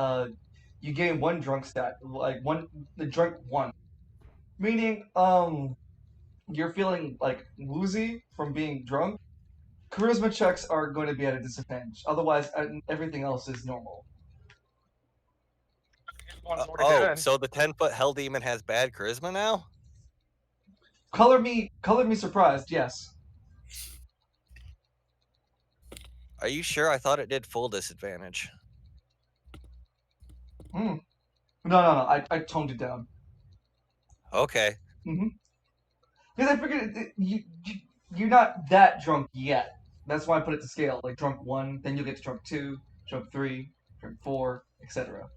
you gain 1 drunk stat, like the drunk 1, meaning you're feeling like woozy from being drunk. Charisma checks are going to be at a disadvantage. Otherwise, everything else is normal. So the 10-foot hell demon has bad charisma now? Color me surprised. Yes. Are you sure? I thought it did full disadvantage. No. I toned it down. Okay. Because I figured you're not that drunk yet. That's why I put it to scale. Like drunk 1, then you'll get to drunk 2, drunk 3, drunk 4, etc.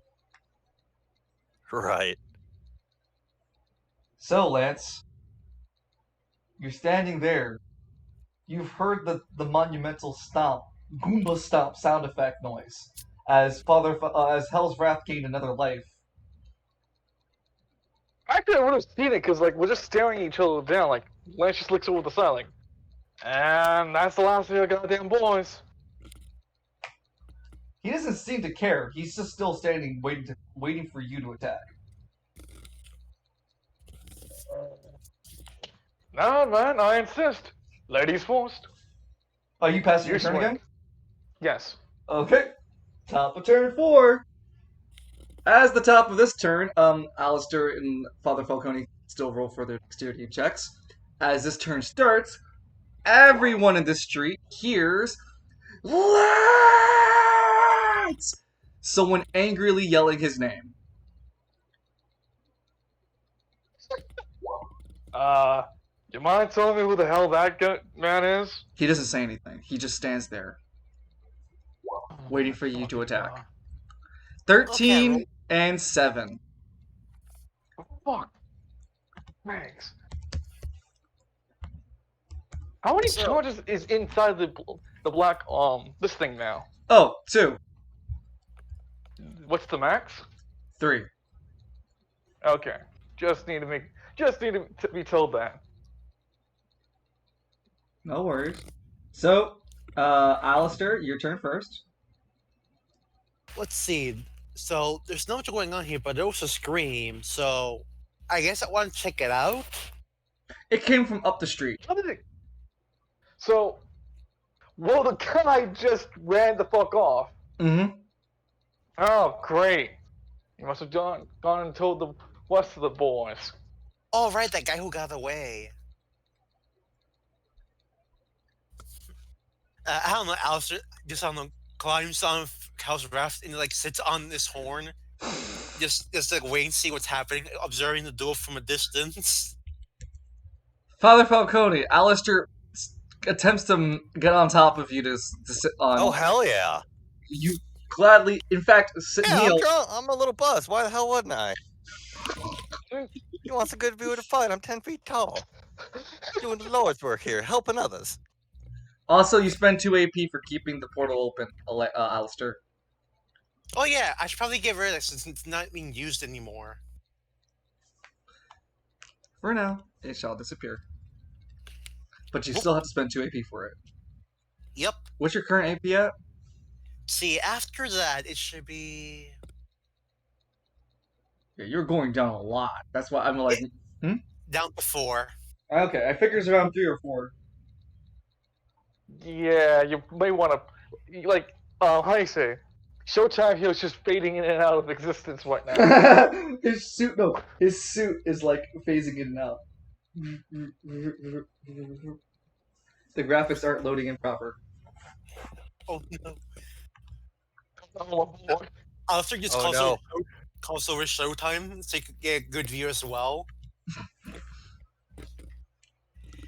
Right. So, Lance, you're standing there. You've heard the monumental stomp, Goomba stomp sound effect noise as as Hell's Wrath gained another life. Actually, I would have seen it because like we're just staring at each other down. Like Lance just looks over the side, like, and that's the last of your goddamn boys. He doesn't seem to care. He's just still standing, waiting for you to attack. No, man, I insist. Ladies first. Are you passing your turn again? Yes. Okay. Top of turn 4. As the top of this turn, Alistair and Father Falcone still roll for their dexterity checks. As this turn starts, everyone in this street hears Lance! Someone angrily yelling his name. You mind telling me who the hell that man is? He doesn't say anything. He just stands there, waiting for you to attack. 13 and 7. fuck? Thanks. How many charges is inside the black this thing now? Oh, 2. What's the max? 3. Okay. Just need to be told that. No worries. So, Alistair, your turn first. Let's see. So there's not much going on here, but there was a scream. So I guess I want to check it out. It came from up the street. How did it? So, well, the guy just ran the fuck off. Mm-hmm. Oh, great. He must have gone and told the rest of the boys. Oh, right, that guy who got away. I don't know, Alistair just climbs on Cal's raft and like sits on this horn, just like waiting to see what's happening, observing the duel from a distance. Father Falcone, Alistair attempts to get on top of you to sit on. Oh, hell yeah. You gladly, in fact, kneel. I'm a little buzzed. Why the hell wouldn't I? He wants a good view of the fight. I'm 10 feet tall. Doing the Lord's work here, helping others. Also, you spend 2 AP for keeping the portal open, Alistair. Oh yeah, I should probably get rid of it since it's not being used anymore. For now, it shall disappear. But you still have to spend 2 AP for it. Yep. What's your current AP at? See, after that, it should be... Yeah, you're going down a lot. That's why I'm like... Down to 4. Okay, I figure it's around 3 or 4. Yeah, you may want to, like, how do you say? Showtime Hero's just fading in and out of existence right now. His suit is like phasing in and out. The graphics aren't loading in proper. Oh no. Oh, boy. Alistair just calls over Showtime so you can get a good view as well.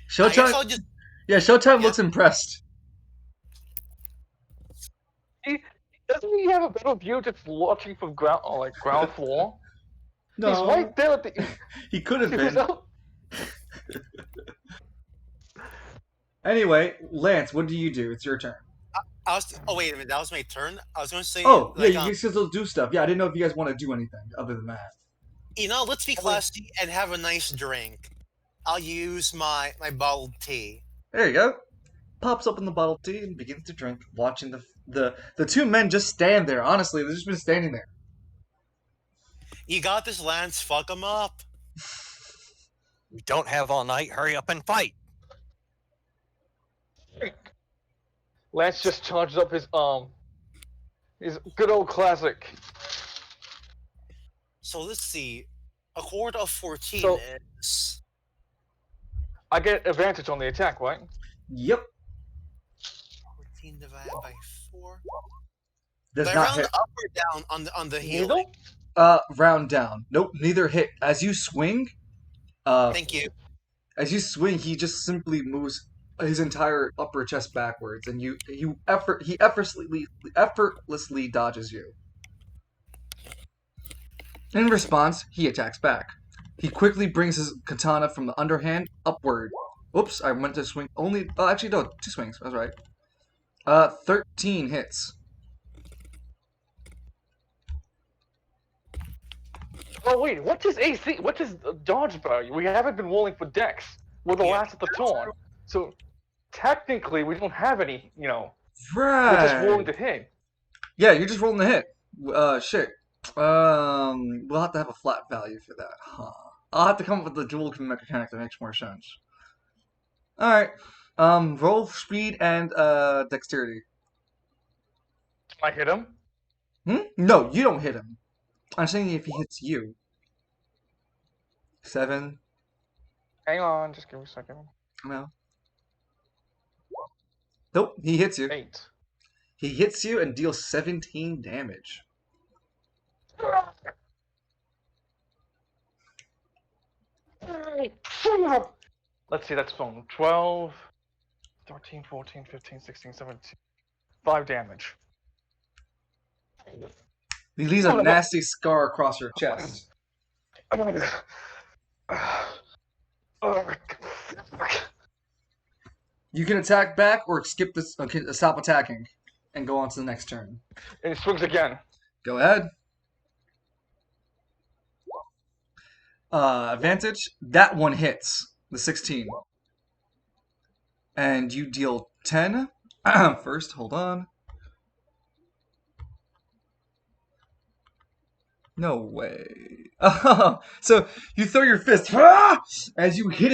Showtime? Showtime looks impressed. Doesn't he have a better view just watching from ground floor? No. He's right there at the... He could have been. Anyway, Lance, what do you do? It's your turn. Oh, wait a minute. That was my turn? I was going to say... Oh, like, yeah, you guys will do stuff. Yeah, I didn't know if you guys want to do anything other than that. You know, let's be classy and have a nice drink. I'll use my bottled tea. There you go. Pops open the bottled tea and begins to drink, watching the 2 men just stand there. Honestly, they've just been standing there. You got this, Lance. Fuck them up. We don't have all night. Hurry up and fight. Lance just charged up his good old classic. So let's see. A chord of 14 is... I get advantage on the attack, right? Yep. 14 divided by 4. Does not not round hit. up or down on the healing? Round down. Nope, neither hit. As you swing, Thank you. As you swing, he just simply moves his entire upper chest backwards, and he effortlessly dodges you. In response, he attacks back. He quickly brings his katana from the underhand upward. Oops, I meant to swing only... Oh, actually, no, 2 swings. That's right. 13 hits. Oh, wait, what's his AC? What's his dodge value? We haven't been rolling for dex. We're the last of the turn. So, technically, we don't have any, Right. We're just rolling to hit. Yeah, you're just rolling the hit. Shit. We'll have to have a flat value for that. Huh. I'll have to come up with the dual mechanic that makes more sense. Alright. Roll speed and, dexterity. I hit him? No, you don't hit him. I'm saying if he hits you. 7. Hang on, just give me a second. No. Nope, he hits you. 8. He hits you and deals 17 damage. Let's see, that's from 12, 13, 14, 15, 16, 17. 5 damage. He leaves a nasty scar across your chest. You can attack back or skip this. Okay, stop attacking, and go on to the next turn. And he swings again. Go ahead. Advantage. That one hits the 16, and you deal 10. First, hold on. No way. So you throw your fist as you hit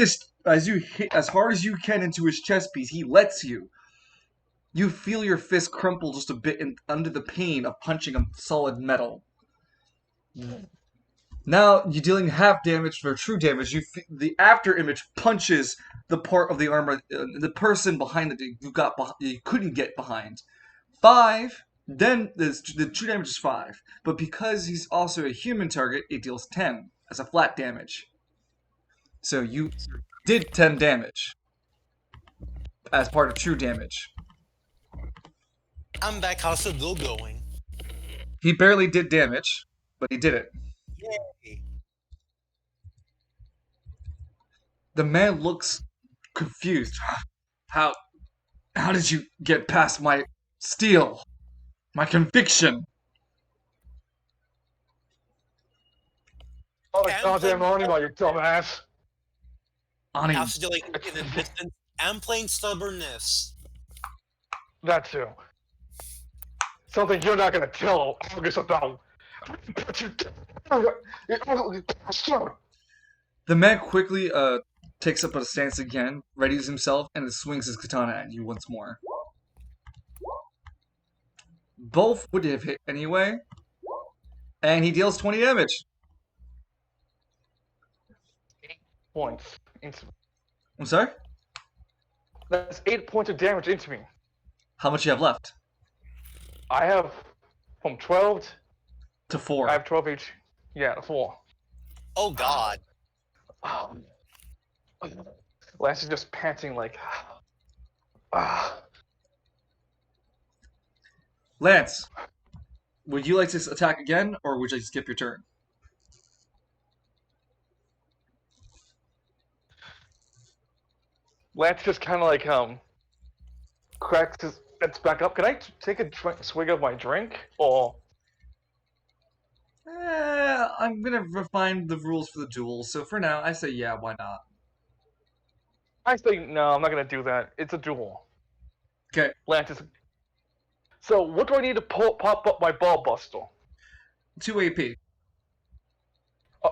as hard as you can into his chest piece. He lets you. You feel your fist crumple just a bit under the pain of punching a solid metal. Now you're dealing half damage for true damage. The after image punches the part of the armor, the person behind it you couldn't get behind. 5. Then the true damage is 5, but because he's also a human target, it deals 10 as a flat damage. So you did 10 damage as part of true damage. I'm back. How's the duel going? He barely did damage, but he did it. Yay! The man looks confused. How did you get past my steel? My conviction. Oh, the goddamn Arnie, you dumbass. Ani, I'm still like in the distance. I'm playing stubbornness. That too. Something you're not gonna tell August about. But you the man quickly takes up a stance again, readies himself, and swings his katana at you once more. Both would have hit anyway, and he deals 20 damage. 8 points. I'm sorry? That's 8 points of damage into me. How much you have left? I have from 12 to 4. I have 12 each. Yeah, 4. Oh God. Lance is just panting like. Lance, would you like to attack again, or would you like to skip your turn? Lance just kind of like cracks his head back up. Can I take a swig of my drink, or? I'm gonna refine the rules for the duel. So for now, I say yeah. Why not? I say no. I'm not gonna do that. It's a duel. Okay. Lance is. So what do I need to pop up my ball buster? 2 AP.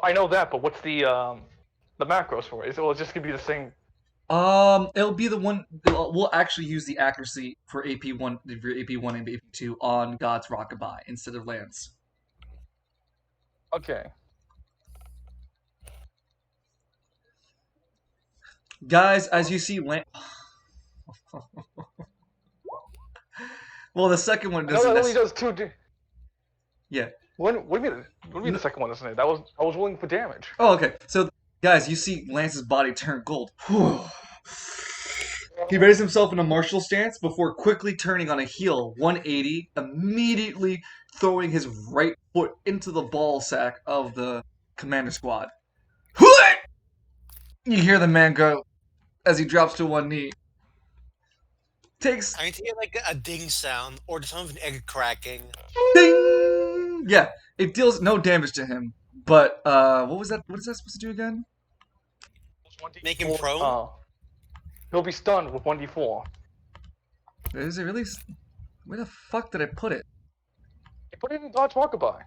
I know that, but what's the macros for it? Will it just gonna be the same? It'll be the one. We'll actually use the accuracy for AP1, for AP1 and AP2 on God's Rockabye instead of Lance. Okay. Guys, as you see, Lance. Well, the second one doesn't. No, it only does 2. Yeah. What do you mean the second one doesn't it? I was rolling for damage. Oh, okay. So, guys, you see Lance's body turn gold. He raised himself in a martial stance before quickly turning on a heel 180, immediately throwing his right foot into the ball sack of the commander squad. You hear the man go as he drops to one knee. Takes. I need to get like a ding sound or the sound of an egg cracking. Ding! Yeah, it deals no damage to him. But what was that? What is that supposed to do again? Make him prone. He'll be stunned with 1d4. Is it really? Where the fuck did I put it? You put it in Dodge Rockabye.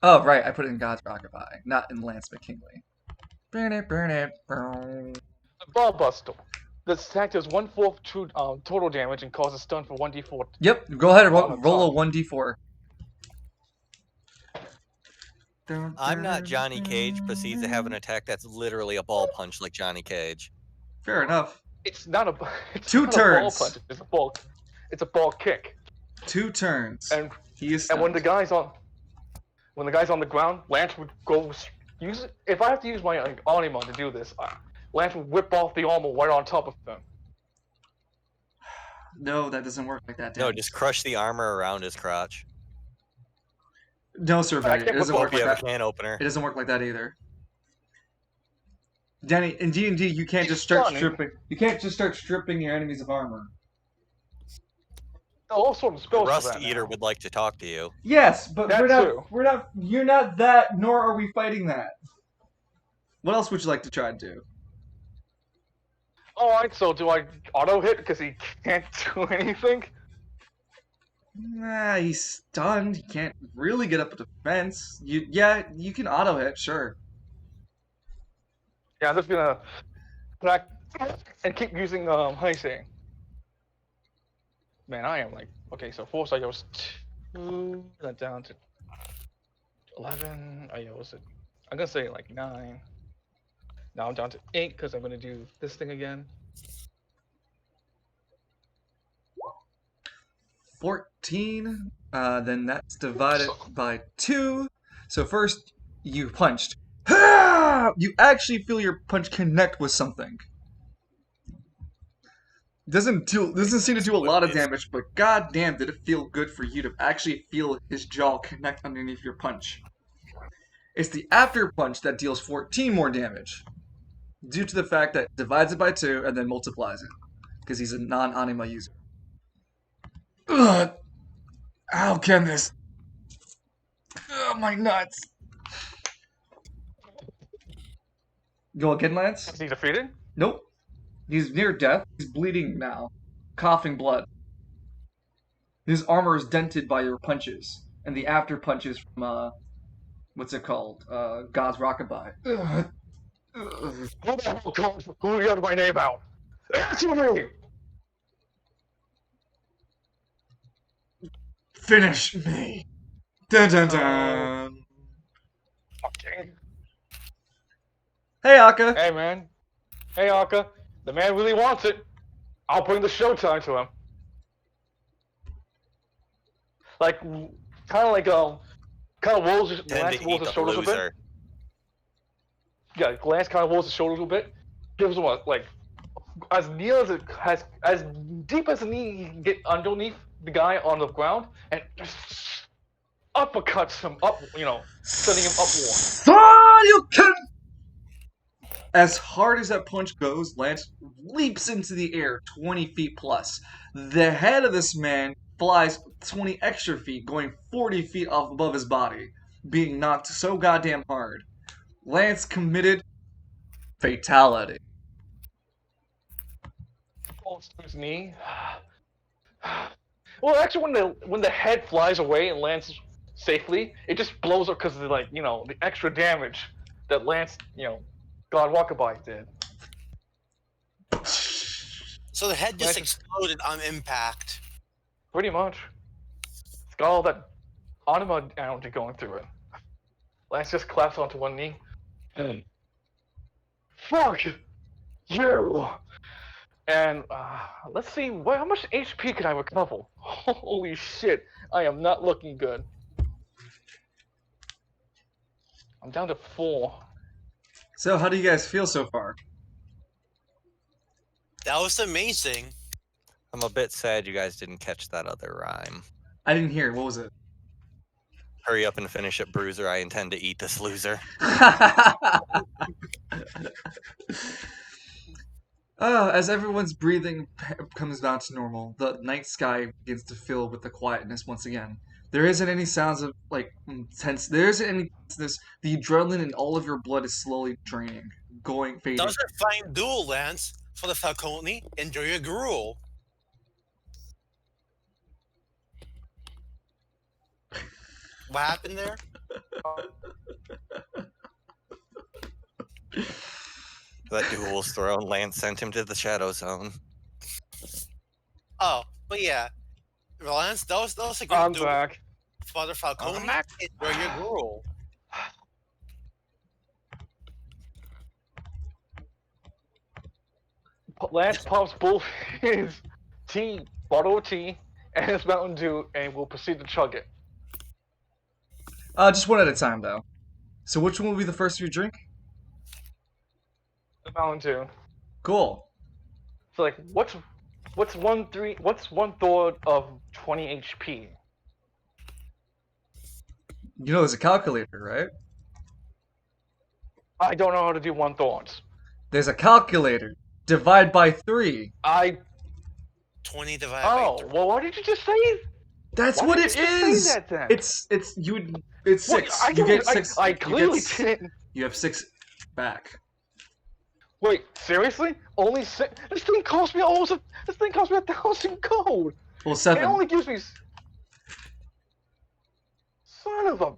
Oh, right. I put it in God's Rockabye, not in Lance McKinley. Burn it, burn it, burn. The Ball Buster. This attack does 1/4 total damage and causes stun for 1d4. Yep. Go ahead and roll a 1d4. I'm not Johnny Cage, proceeds to have an attack that's literally a ball punch like Johnny Cage. Fair enough. It's not a. It's 2 not turns. A ball punch. It's a ball. It's a ball kick. 2 turns. And he is. And when the guy's on the ground, Lance would go use it. If I have to use my Omnimon to do this, Lance would whip off the armor right on top of him. No, that doesn't work like that. No, just crush the armor around his crotch. No, Sir I Veggie, can't it doesn't put work Hope you like have a that. can opener. It doesn't work like that either. Danny, in D&D, you can't He's just start stunning. stripping. You can't just start stripping your enemies of armor. All sorts of spells for Rust that Eater now. would like to talk to you. Yes, but That we're not. too. We're not. You're not that. Nor are we fighting that. What else would you like to try and do? Alright, so do I auto hit because he can't do anything? Nah, he's stunned. He can't really get up a defense. Yeah, you can auto hit, sure. Yeah, I'm just gonna crack and keep using how do you say? Man, I am like okay, so foresight was 2, then down to 11. Oh yeah, was it? I'm gonna say like 9. Now I'm down to 8 because I'm gonna do this thing again. 14. Then that's divided by 2. So first, you punched. You actually feel your punch connect with something. Doesn't seem to do a lot of damage, but goddamn, did it feel good for you to actually feel his jaw connect underneath your punch. It's the after punch that deals 14 more damage, due to the fact that it divides it by 2 and then multiplies it, because he's a non-anima user. Ugh. How can this? Ugh, my nuts. Go again, Lance? Is he defeated? Nope. He's near death. He's bleeding now. Coughing blood. His armor is dented by your punches. And the after punches from, what's it called? God's Rockabye. Ugh. Ugh. Who the hell who yelled my name out? Answer me! Finish me. Dun dun dun. Okay. Hey, Akka. Hey man. Hey Aka. The man really wants it. I'll bring the showtime to him. Like kinda like kinda rolls his Tend Lance to rolls eat his the shoulders a bit. loser. Yeah, Lance kinda rolls his shoulders a bit. Gives him a like as near as it has as deep as the knee he can get underneath the guy on the ground and uppercuts him up, sending him upward. Son, you can. As hard as that punch goes, Lance leaps into the air 20 feet plus. The head of this man flies 20 extra feet, going 40 feet off above his body, being knocked so goddamn hard. Lance committed fatality. Falls to his knee. Well, actually, when the head flies away and lands safely, it just blows up because of the extra damage that Lance, God Walkabout did. So the head just exploded on impact. Pretty much. It's got all that anima energy going through it. Lance just collapsed onto one knee. Fuck you! And let's see, how much HP can I recover? Holy shit, I am not looking good. I'm down to 4. So, how do you guys feel so far? That was amazing. I'm a bit sad you guys didn't catch that other rhyme. I didn't hear. What was it? Hurry up and finish it, Bruiser. I intend to eat this loser. As everyone's breathing comes down to normal, the night sky begins to fill with the quietness once again. There isn't any sounds of tense. There isn't any tenseness. The adrenaline in all of your blood is slowly draining, fading. That was a fine duel, Lance. For the Falcone, enjoy your gruel. What happened there? That duel was thrown. Lance sent him to the Shadow Zone. Oh, but yeah. Lance, that was a good I'm duel. back. Father Falcone, I'm back. enjoy your gruel. Lance pops both his bottle of tea, and his Mountain Dew, and will proceed to chug it. Just one at a time, though. So, which one will be the first you drink? The Mountain Dew. Cool. So like, what's 1/3 of 20 HP? You know there's a calculator, right? I don't know how to do one thoughts. There's a calculator. Divide by 3. 20 divided by 3. Well, why did you just say? That's Why what did it you just say is. that then? It's 6. I You get 6. I you clearly get, didn't. You have 6 back. Wait, seriously? Only 6? This thing cost me This thing cost me 1,000 gold. Well, It 7. only gives me. Son of a.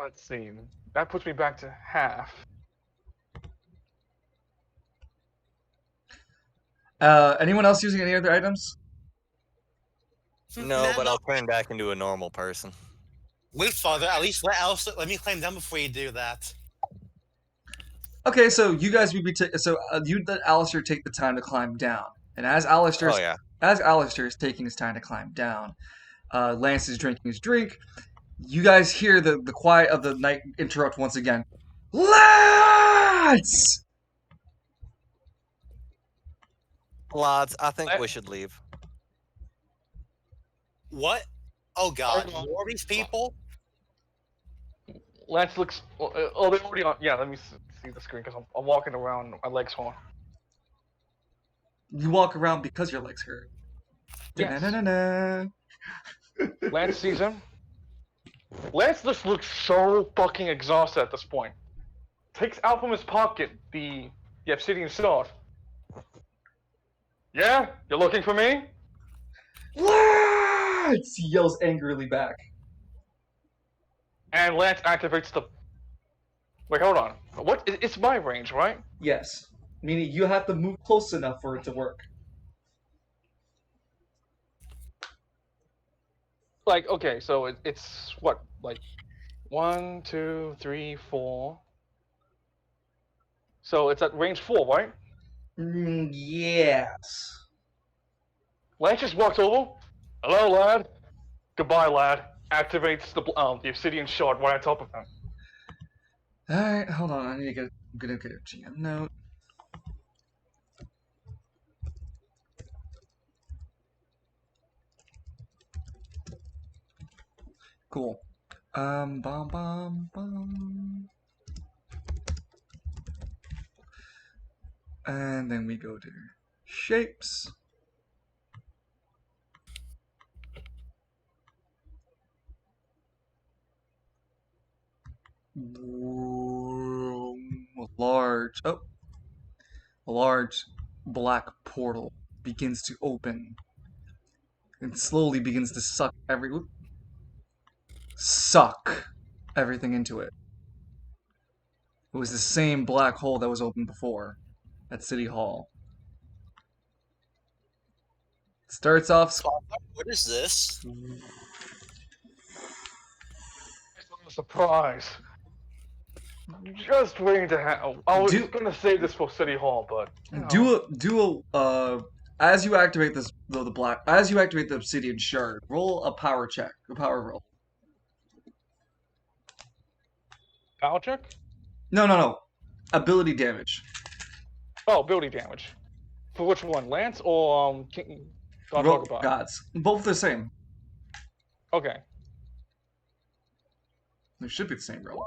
Let's see. That puts me back to half. Anyone else using any other items? No, but I'll turn back into a normal person. Wait, Father, at least let me climb down before you do that. Okay, so you guys would be you let Alistair take the time to climb down, and as Alistair's is taking his time to climb down, Lance is drinking his drink. You guys hear the quiet of the night interrupt once again. Lance! Lads, I think we should leave. What? Oh God, more of these people? Lance looks. Oh, they're already on. Yeah, let me see the screen because I'm walking around. My legs hurt. You walk around because your legs hurt. Yes. Da-na-na-na. Lance sees him. Lance just looks so fucking exhausted at this point. Takes out from his pocket the obsidian sword. Yeah? You're looking for me? Lance! He yells angrily back. And Lance activates the... Wait, hold on. What? It's my range, right? Yes. Meaning you have to move close enough for it to work. Like, okay, so it's what? Like, 1, 2, 3, 4. So it's at range 4, right? Yes. Lance just walks over. Hello, lad. Goodbye, lad. Activates the obsidian shard right on top of him. Alright, hold on. I'm gonna get a GM note. Cool. Bum bum bum. And then we go to shapes. A large black portal begins to open and slowly begins to suck everything into it. It was the same black hole that was open before at City Hall. It starts off. What is this? Surprise. Just waiting to have. I was gonna save this for City Hall, but as you activate the obsidian shard, roll a power check, a power roll. Power check? No. Ability damage. Oh, ability damage. For which one, Lance or Gods? Both the same. Okay. They should be the same roll.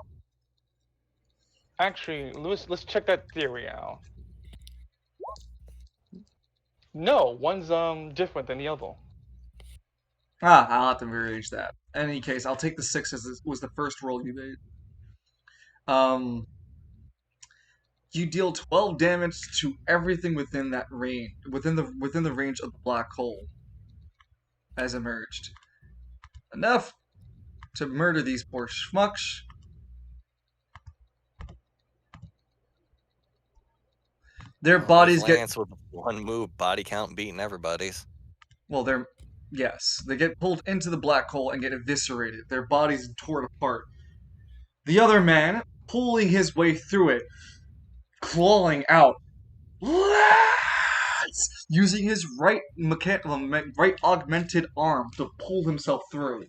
Actually, let's check that theory out. No, one's different than the other. I'll have to rearrange that. In any case, I'll take the 6 as this was the first roll you made. You deal 12 damage to everything within that range, within the range of the black hole as emerged. Enough to murder these poor schmucks. Their bodies get. Lance with one move, body count beating everybody's. Well, they get pulled into the black hole and get eviscerated. Their bodies torn apart. The other man pulling his way through it, clawing out, using his right augmented arm to pull himself through.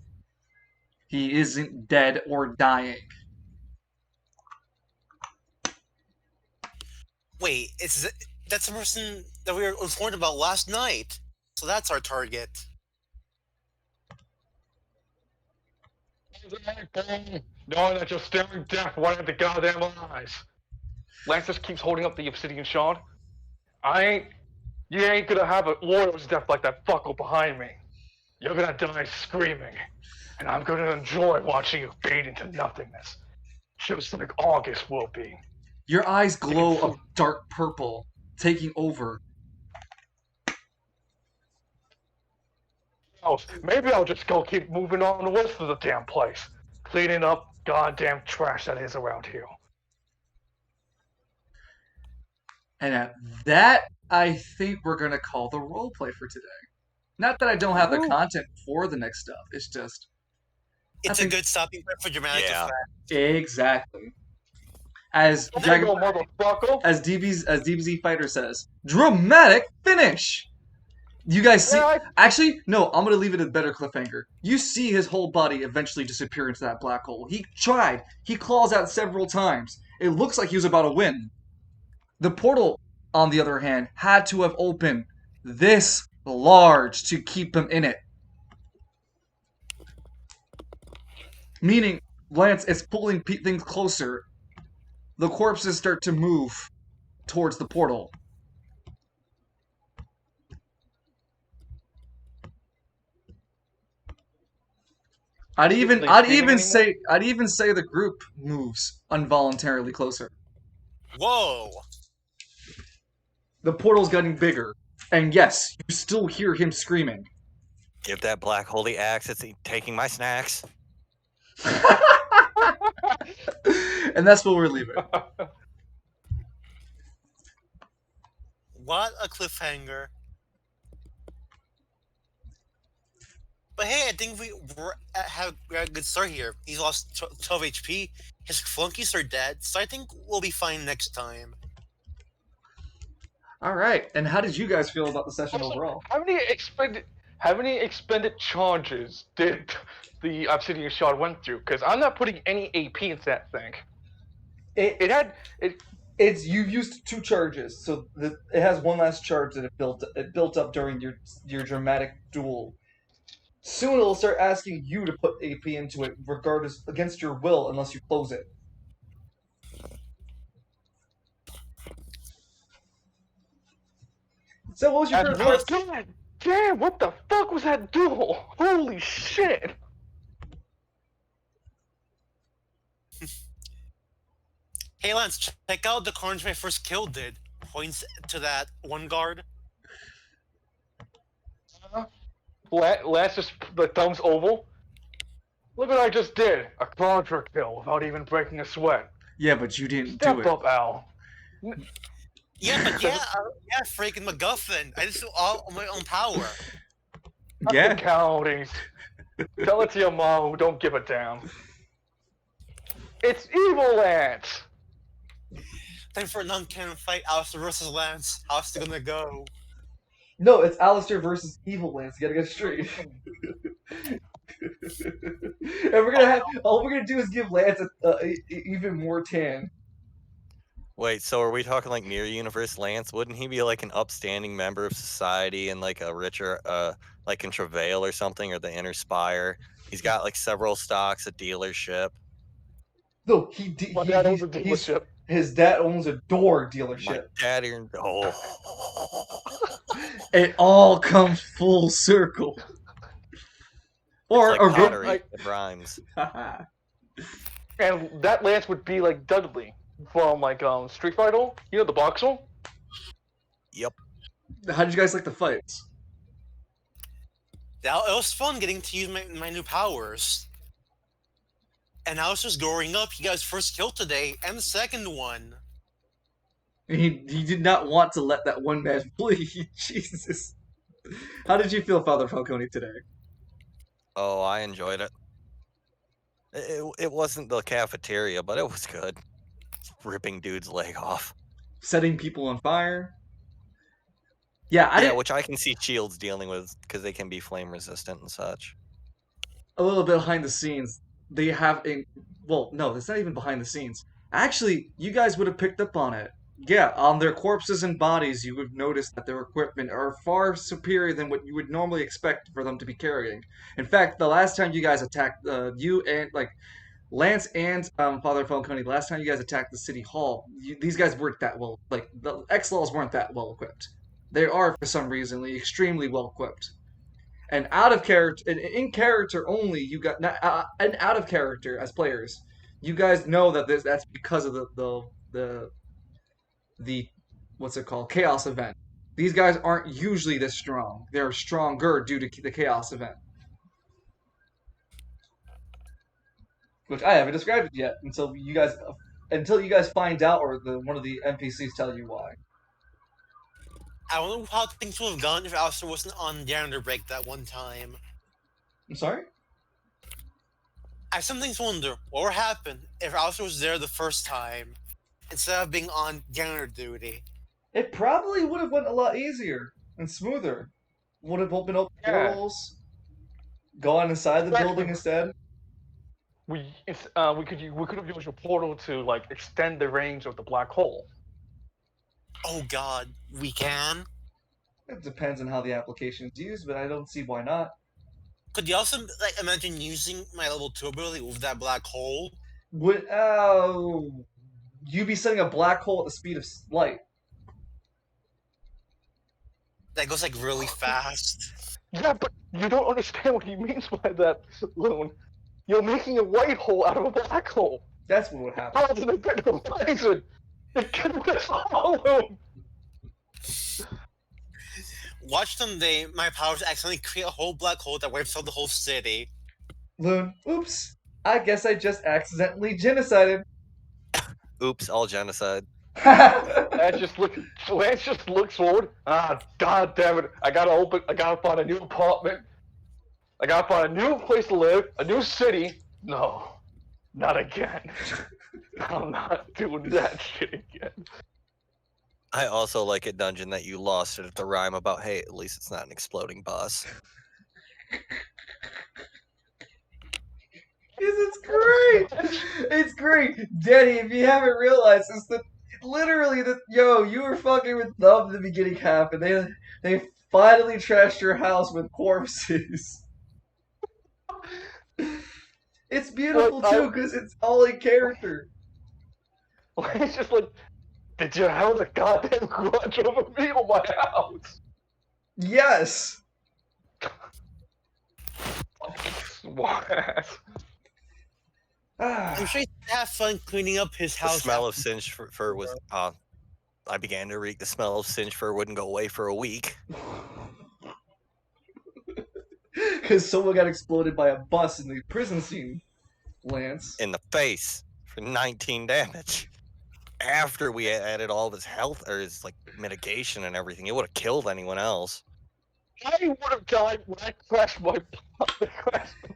He isn't dead or dying. Wait, that's the person that we were informed about last night. So that's our target. Knowing that you're staring death right at the goddamn eyes. Lance just keeps holding up the obsidian shard. You ain't gonna have a warrior's death like that fucker behind me. You're gonna die screaming. And I'm gonna enjoy watching you fade into nothingness. Just like August will be. Your eyes glow a dark purple, taking over. Maybe I'll just go keep moving on the rest of the damn place. Cleaning up goddamn trash that is around here. And at that, I think we're going to call the roleplay for today. Not that I don't have the content for the next stuff. It's just... It's a good stopping point for dramatic effect. Exactly. As DBZ Fighter says, dramatic finish! You guys see... Actually, no, I'm going to leave it a better cliffhanger. You see his whole body eventually disappear into that black hole. He tried. He claws out several times. It looks like he was about to win. The portal, on the other hand, had to have opened this large to keep him in it. Meaning, Lance is pulling things closer. The corpses start to move towards the portal. I'd even say the group moves involuntarily closer. Whoa! The portal's getting bigger, and yes, you still hear him screaming. Give that black hole the axe. It's taking my snacks. And that's what we're leaving. What a cliffhanger. But hey, I think we have a good start here. He's lost 12 HP. His flunkies are dead, so I think we'll be fine next time. All right. And how did you guys feel about the session overall? How many expended charges did the obsidian shard went through? Because I'm not putting any AP into that thing. You've used 2 charges, so it has one last charge that it built up during your dramatic duel. Soon it'll start asking you to put AP into it, regardless against your will, unless you close it. So what was your first? God damn! What the fuck was that duel? Holy shit! Hey Lance, check out the carnage my first kill did. Points to that one guard. Lance just the thumbs oval. Look what I just did. A quadra kill without even breaking a sweat. Yeah, but you didn't Step do it. up, Al. Yeah, but freaking MacGuffin. I just do all on my own power. Yeah. Counties. Tell it to your mom who don't give a damn. It's evil Lance. Time for a non-canon fight. Alistair versus Lance. How's it gonna go? No, it's Alistair versus Evil Lance. You gotta get straight. And all we're gonna do is give Lance even more tan. Wait, so are we talking like Mirror Universe Lance? Wouldn't he be like an upstanding member of society and like a richer, like in Travail or something, or the Inner Spire? He's got like several stocks, a dealership. No, his dad owns a door dealership. My daddy, It all comes full circle. Or like a pottery, it rhymes. And that Lance would be like Dudley from like Street Fighter. You know the boxer? Yep. How did you guys like the fights? It was fun getting to use my new powers. And I was just growing up. He got his first kill today, and the second one. He did not want to let that one man bleed. Jesus. How did you feel, Father Falcone, today? Oh, I enjoyed it. It wasn't the cafeteria, but it was good. Ripping dude's leg off. Setting people on fire. Yeah, which I can see shields dealing with because they can be flame resistant and such. A little bit behind the scenes, they have a... Well, no, it's not even behind the scenes. Actually, you guys would have picked up on it. Yeah, on their corpses and bodies, you would notice that their equipment are far superior than what you would normally expect for them to be carrying. In fact, the last time you guys attacked, you and like Lance and Father Falcone, the last time you guys attacked the city hall, these guys weren't that well. Like the X-Laws weren't that well equipped. They are for some reason like, extremely well equipped. And out of character, in character only, you got and out of character as players, you guys know that that's because of the what's it called chaos event. These guys aren't usually this strong. They're stronger due to the chaos event, which I haven't described it yet until you guys find out or one of the NPCs tell you why. I don't know how things would have gone if Alistair wasn't on janitor break that one time. I'm sorry. I sometimes wonder what would happen if Alistair was there the first time instead of being on janitor duty. It probably would have went a lot easier and smoother. Would have opened up portals, gone inside the building instead. We could have used a portal to like extend the range of the black hole. Oh God, we can. It depends on how the application is used, but I don't see why not. Could you also like imagine using my level 2 ability with that black hole? Would you be setting a black hole at the speed of light? That goes like really fast. Yeah, but you don't understand what he means by that, Loon. You're making a white hole out of a black hole. That's what would happen. How did it get to Bison? It can be Loon. Watch someday my powers accidentally create a whole black hole that wipes out the whole city. Loon, oops. I guess I just accidentally genocided. Oops, all genocide. Lance just looks forward. Ah, god damn it! I gotta find a new apartment. I gotta find a new place to live, a new city. No, not again. I'm not doing that shit again. I also like a dungeon that you lost it at the rhyme about, hey, at least it's not an exploding boss. It's great. It's great. Danny, if you haven't realized, it's the literally you were fucking with Thumb the beginning half, and they finally trashed your house with corpses. It's beautiful too, because it's all in character. It's just like, did you have a goddamn grudge over me or my house? Yes. Smart ass. I'm sure he'd have fun cleaning up his house. The smell of singed fur was. I began to reek. The smell of singed fur wouldn't go away for a week. Because someone got exploded by a bus in the prison scene, Lance. In the face for 19 damage. After we added all of his health or his like mitigation and everything, it would have killed anyone else. I would have died when I crashed the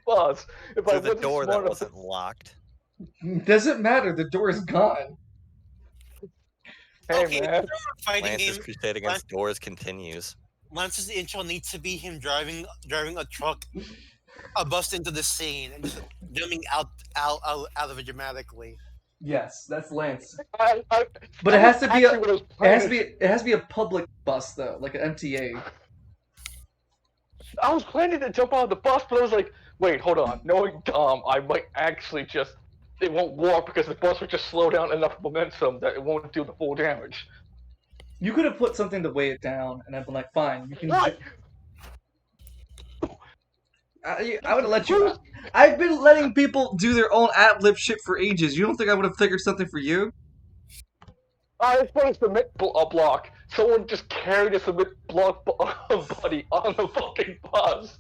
bus. If I Through the wasn't door that smart wasn't locked. Doesn't matter. The door is gone. Hey Okay, man, Lance's crusade against doors continues. Lance's intro needs to be him driving a truck, a bus into the scene and just jumping out of it dramatically. Yes, that's Lance. but it has to be it has to be a public bus though, like an MTA. I was planning to jump out of the bus, but I was like, wait, hold on. Knowing Dom, I might actually it won't work because the bus would just slow down enough momentum that it won't do the full damage. You could have put something to weigh it down, and I've been like, fine, you can. What? I would have let you. I've been letting people do their own ad-lib shit for ages. You don't think I would have figured something for you? I put a submit block. Someone just carried a submit block buddy on the fucking bus.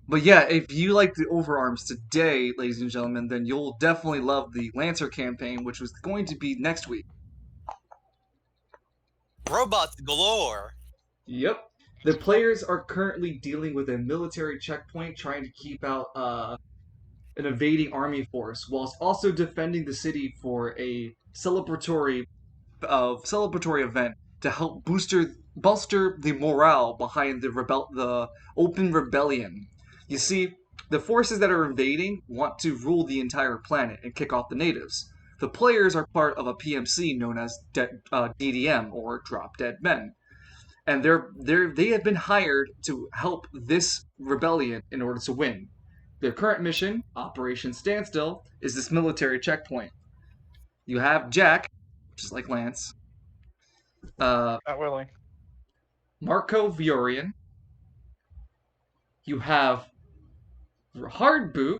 But yeah, if you like the overarms today, ladies and gentlemen, then you'll definitely love the Lancer campaign, which was going to be next week. Robots galore. Yep. The players are currently dealing with a military checkpoint, trying to keep out an invading army force, whilst also defending the city for a celebratory event to help bolster the morale behind the open rebellion. You see, the forces that are invading want to rule the entire planet and kick off the natives. The players are part of a PMC known as DDM, or Drop Dead Men, and they have been hired to help this rebellion in order to win. Their current mission, Operation Standstill, is this military checkpoint. You have Jack, just like Lance, Not willing. Marco Viorian. You have Hardboot,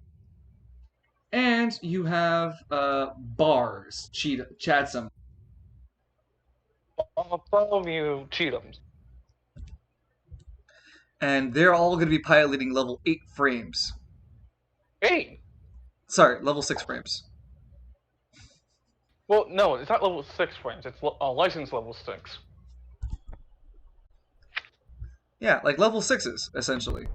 and you have Bars, Chadsum. Bartholomew Cheatham's. And they're all going to be piloting level 8 frames. 8? Sorry, level 6 frames. Well, no, it's not level 6 frames. It's license level 6. Yeah, like level 6s, essentially.